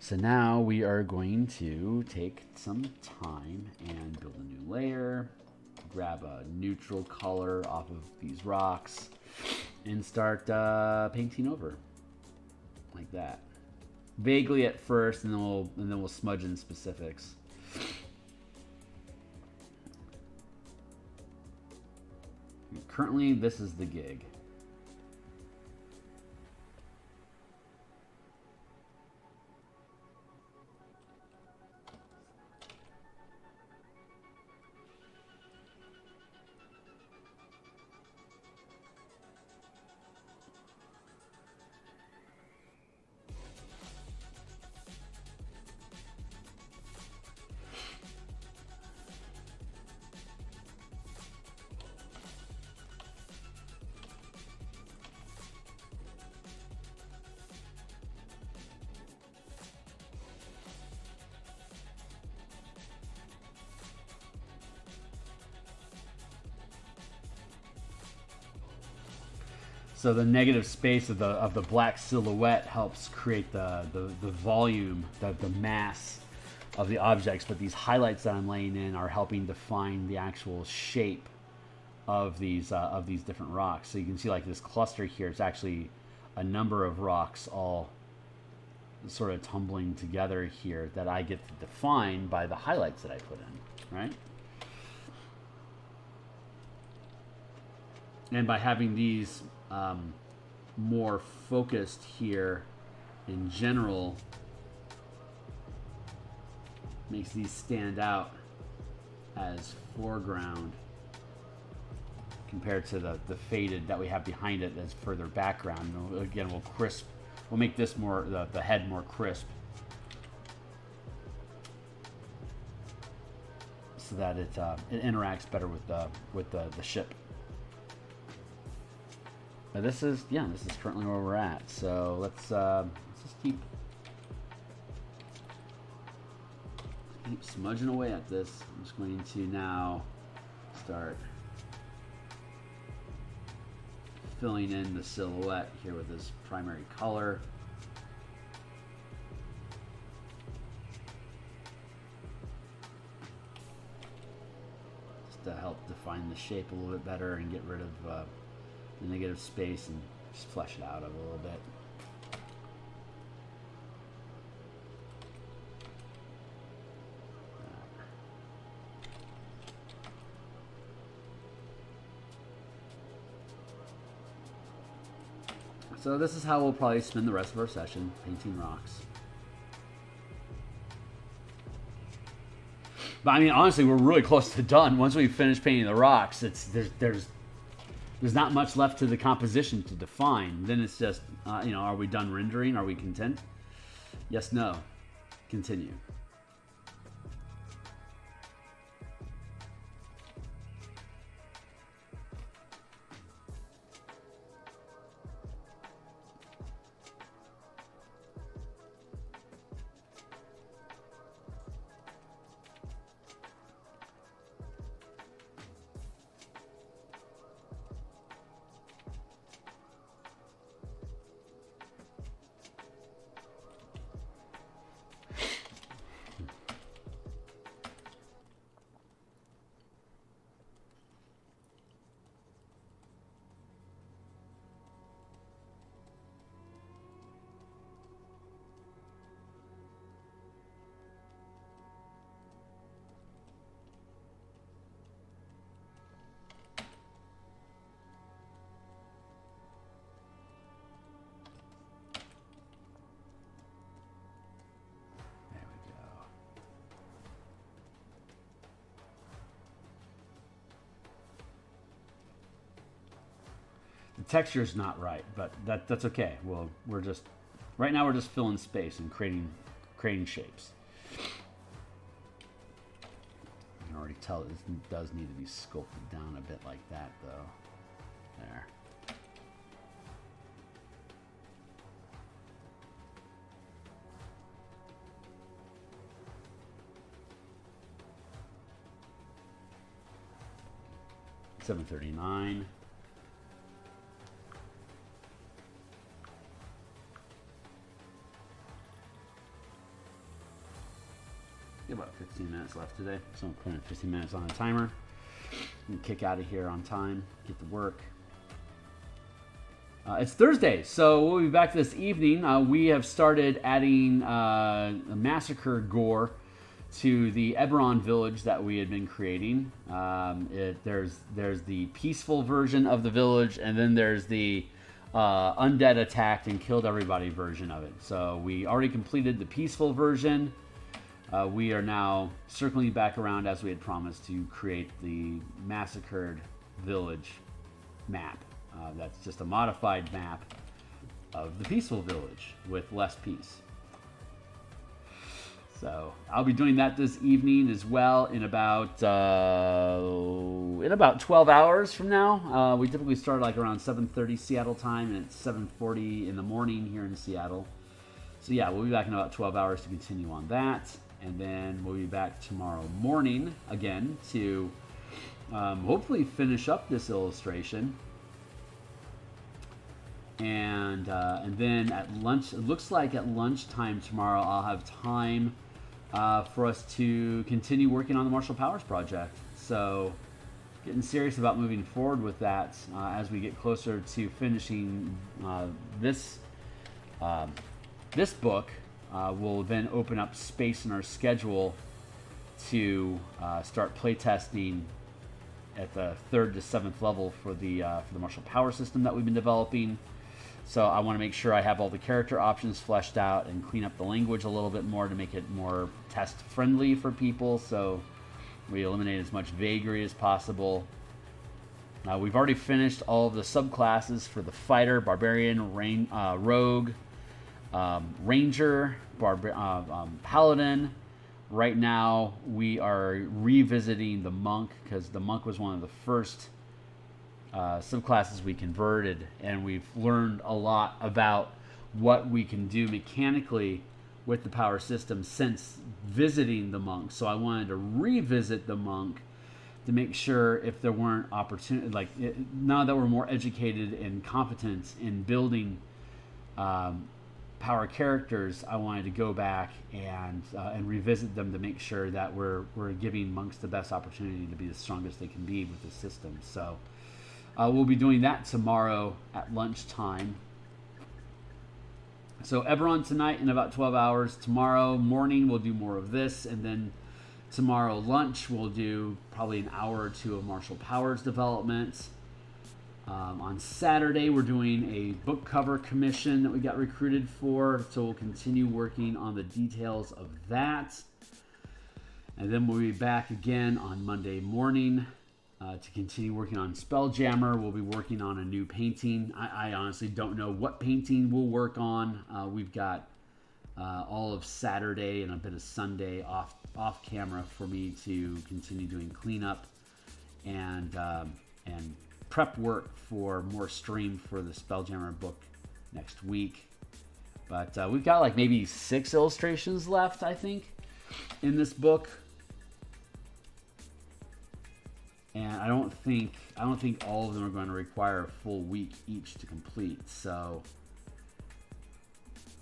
So now we are going to take some time and build a new layer, grab a neutral color off of these rocks, and start painting over like that. Vaguely at first, and then we'll smudge in specifics. Currently, this is the gig. So the negative space of the black silhouette helps create the volume, the mass of the objects, but these highlights that I'm laying in are helping define the actual shape of these different rocks. So you can see like this cluster here, it's actually a number of rocks all sort of tumbling together here that I get to define by the highlights that I put in, right? And by having these more focused here in general, makes these stand out as foreground compared to the faded that we have behind it as further background. And again, we'll make this more, the head more crisp, so that it interacts better with the ship. But this is currently where we're at. So let's just keep smudging away at this. I'm just going to now start filling in the silhouette here with this primary color. Just to help define the shape a little bit better and get rid of the negative space and just flesh it out a little bit. So this is how we'll probably spend the rest of our session, painting rocks. But I mean, honestly, we're really close to done. Once we finish painting the rocks, there's not much left to the composition to define. Then it's just, are we done rendering? Are we content? Yes, no. Continue. texture's not right, but that's okay. Well, right now we're just filling space and creating shapes. I can already tell this does need to be sculpted down a bit like that, though. There. $7.39. About 15 minutes left today, so I'm putting 15 minutes on the timer and kick out of here on time, get to work. It's Thursday, so we'll be back this evening. We have started adding massacre gore to the Eberron village that we had been creating. There's the peaceful version of the village, and then there's the undead attacked and killed everybody version of it. So we already completed the peaceful version. We are now circling back around as we had promised to create the massacred village map. That's just a modified map of the peaceful village with less peace. So I'll be doing that this evening as well in about 12 hours from now. We typically start like around 7:30 Seattle time, and it's 7:40 in the morning here in Seattle. So yeah, we'll be back in about 12 hours to continue on that. And then we'll be back tomorrow morning again to hopefully finish up this illustration. And then at lunch, it looks like at lunchtime tomorrow, I'll have time for us to continue working on the Martial Powers project. So getting serious about moving forward with that as we get closer to finishing this book. We'll then open up space in our schedule to start playtesting at the 3rd to 7th level for the martial power system that we've been developing. So I want to make sure I have all the character options fleshed out and clean up the language a little bit more to make it more test friendly for people. So we eliminate as much vagary as possible. We've already finished all of the subclasses for the fighter, barbarian, rogue, ranger, paladin. Right now we are revisiting the monk because the monk was one of the first subclasses we converted, and we've learned a lot about what we can do mechanically with the power system since visiting the monk. So I wanted to revisit the monk to make sure if there weren't opportunities, now that we're more educated and competent in building power characters, I wanted to go back and revisit them to make sure that we're giving monks the best opportunity to be the strongest they can be with the system. So we'll be doing that tomorrow at lunchtime. So Eberron tonight in about 12 hours. Tomorrow morning we'll do more of this, and then tomorrow lunch we'll do probably an hour or two of martial powers development. On Saturday, we're doing a book cover commission that we got recruited for, so we'll continue working on the details of that. And then we'll be back again on Monday morning to continue working on Spelljammer. We'll be working on a new painting. I honestly don't know what painting we'll work on. We've got all of Saturday and a bit of Sunday off camera for me to continue doing cleanup and prep work for more stream for the Spelljammer book next week. But we've got like maybe 6 illustrations left, I think, in this book. And I don't think all of them are going to require a full week each to complete. So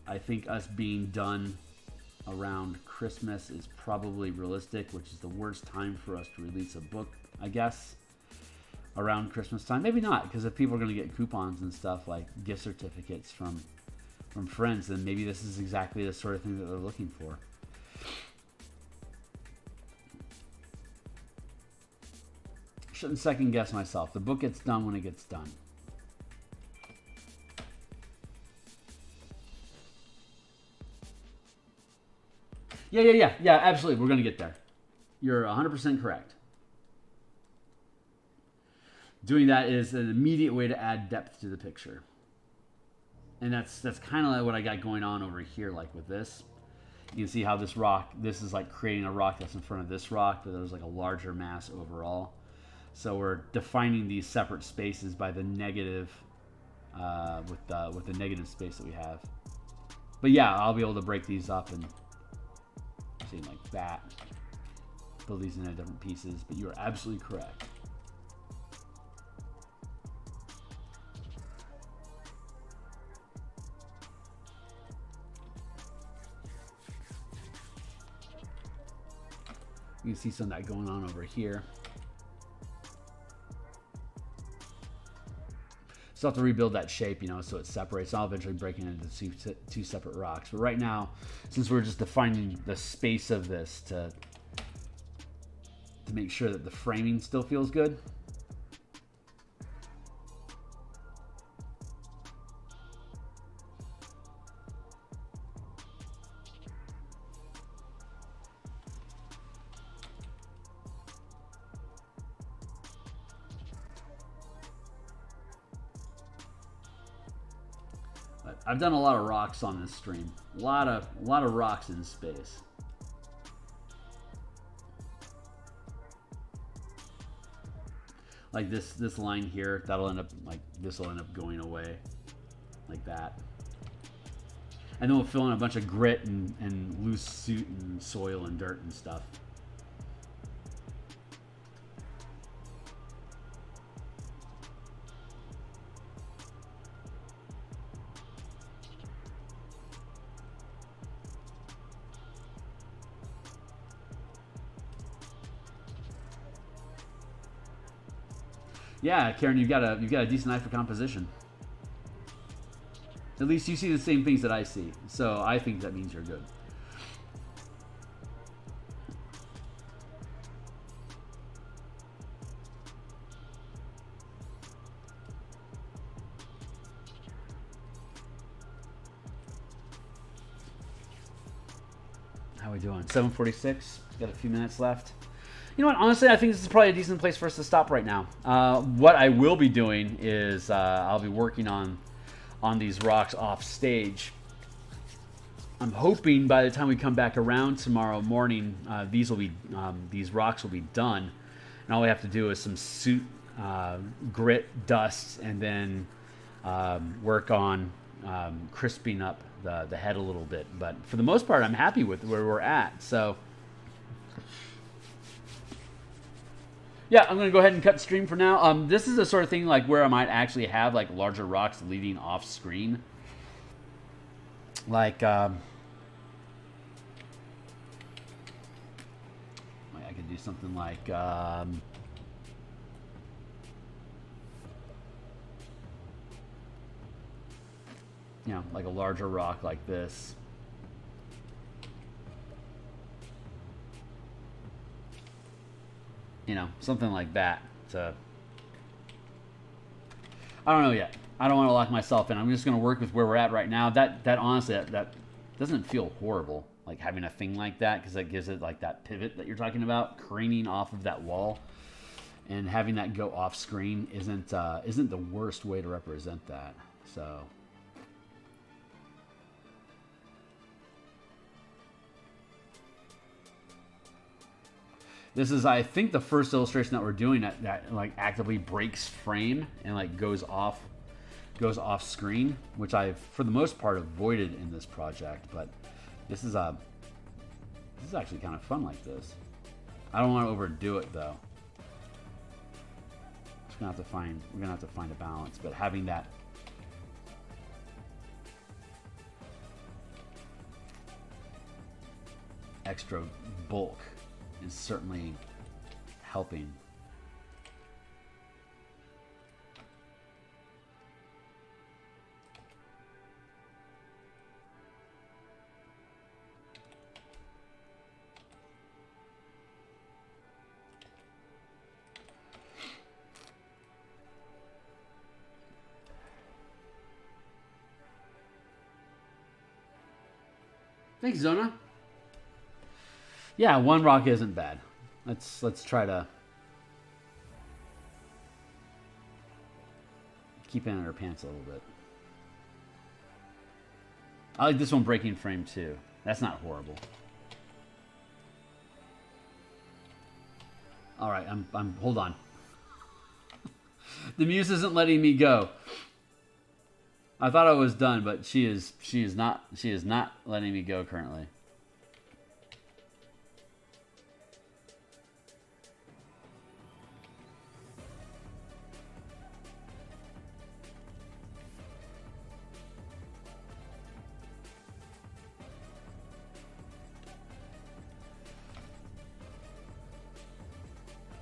I think us being done around Christmas is probably realistic, which is the worst time for us to release a book, I guess. Around Christmas time, maybe not, because if people are going to get coupons and stuff like gift certificates from friends, then maybe this is exactly the sort of thing that they're looking for. Shouldn't second guess myself. The book gets done when it gets done. Yeah, absolutely. We're going to get there. You're 100% correct. doing that is an immediate way to add depth to the picture. And that's kind of like what I got going on over here, like with this. You can see how this rock, this is like creating a rock that's in front of this rock, but there's like a larger mass overall. So we're defining these separate spaces by the negative, with the negative space that we have. But yeah, I'll be able to break these up and see like that. Build these into different pieces, but you are absolutely correct. You can see some of that going on over here. Still have to rebuild that shape, you know, so it separates. I'll eventually break it into two separate rocks. But right now, since we're just defining the space of this to make sure that the framing still feels good. But I've done a lot of rocks on this stream. A lot of rocks in space. Like this line here, that'll end up like this will end up going away, like that. And then we'll fill in a bunch of grit and loose soot and soil and dirt and stuff. Yeah, Karen, you've got a decent eye for composition. At least you see the same things that I see, so I think that means you're good. How are we doing? 7:46. Got a few minutes left. You know what? Honestly, I think this is probably a decent place for us to stop right now. What I will be doing is I'll be working on these rocks off stage. I'm hoping by the time we come back around tomorrow morning, these rocks will be done, and all we have to do is some soot, grit, dust, and then work on crisping up the head a little bit. But for the most part, I'm happy with where we're at. So. Yeah, I'm going to go ahead and cut stream for now. This is the sort of thing like where I might actually have like larger rocks leading off screen. Like, I could do something like, you know, like a larger rock like this. You know, something like that. So, I don't know yet. I don't want to lock myself in. I'm just going to work with where we're at right now. That honestly, that doesn't feel horrible, like having a thing like that, because that gives it like that pivot that you're talking about, craning off of that wall, and having that go off screen isn't the worst way to represent that. So. This is, I think, the first illustration that we're doing that like actively breaks frame and like goes off screen, which I've for the most part avoided in this project. But this is actually kind of fun like this. I don't want to overdo it though. We're gonna have to find a balance, but having that extra bulk is certainly helping. Thanks, Zona. Yeah, one rock isn't bad. Let's try to keep it in her pants a little bit. I like this one breaking frame too. That's not horrible. All right, I'm hold on. The muse isn't letting me go. I thought I was done, but she is not letting me go currently.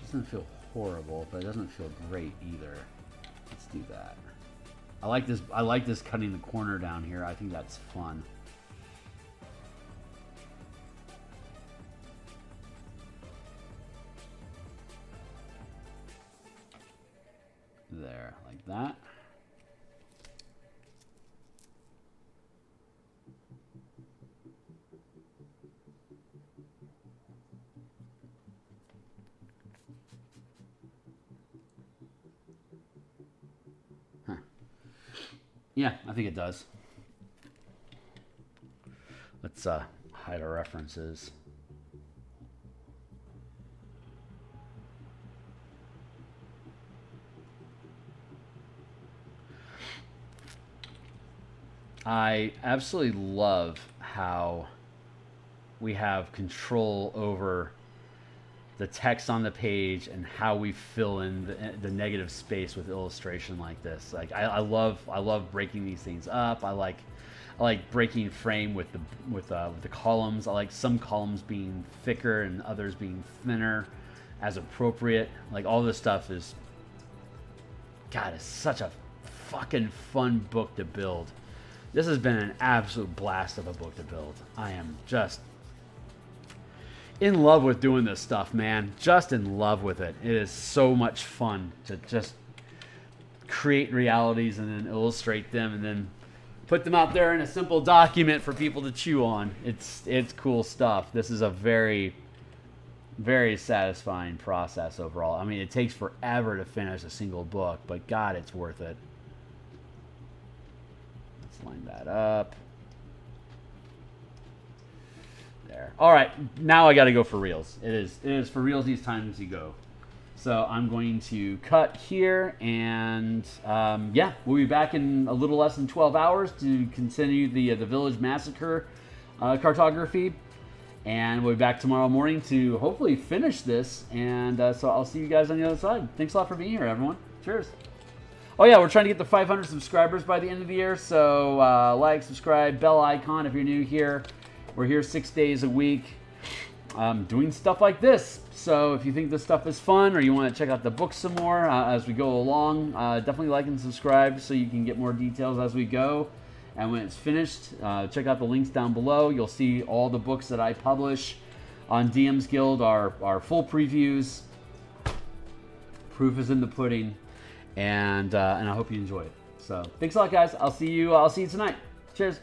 Doesn't feel horrible, but it doesn't feel great either. Let's do that. I like this cutting the corner down here. I think that's fun. There, like that. Yeah, I think it does. Let's hide our references. I absolutely love how we have control over the text on the page and how we fill in the negative space with illustration like this. Like I love breaking these things up. I like breaking frame with the columns. I like some columns being thicker and others being thinner as appropriate. Like all this stuff is, God, it's such a fucking fun book to build. This has been an absolute blast of a book to build. I am just in love with doing this stuff, man. Just in love with it. It is so much fun to just create realities and then illustrate them and then put them out there in a simple document for people to chew on. It's cool stuff. This is a very, very satisfying process overall. I mean, it takes forever to finish a single book, but God, it's worth it. Let's line that up. There. All right, now I got to go for reals. It is for reals these times you go. So I'm going to cut here, and yeah, we'll be back in a little less than 12 hours to continue the Village Massacre cartography, and we'll be back tomorrow morning to hopefully finish this. And so I'll see you guys on the other side. Thanks a lot for being here, everyone. Cheers. Oh yeah, we're trying to get to 500 subscribers by the end of the year. So like, subscribe, bell icon if you're new here. We're here 6 days a week doing stuff like this. So if you think this stuff is fun or you want to check out the book some more as we go along, definitely like and subscribe so you can get more details as we go. And when it's finished, check out the links down below. You'll see all the books that I publish on DMsGuild, our full previews. Proof is in the pudding. And I hope you enjoy it. So thanks a lot, guys. I'll see you tonight. Cheers.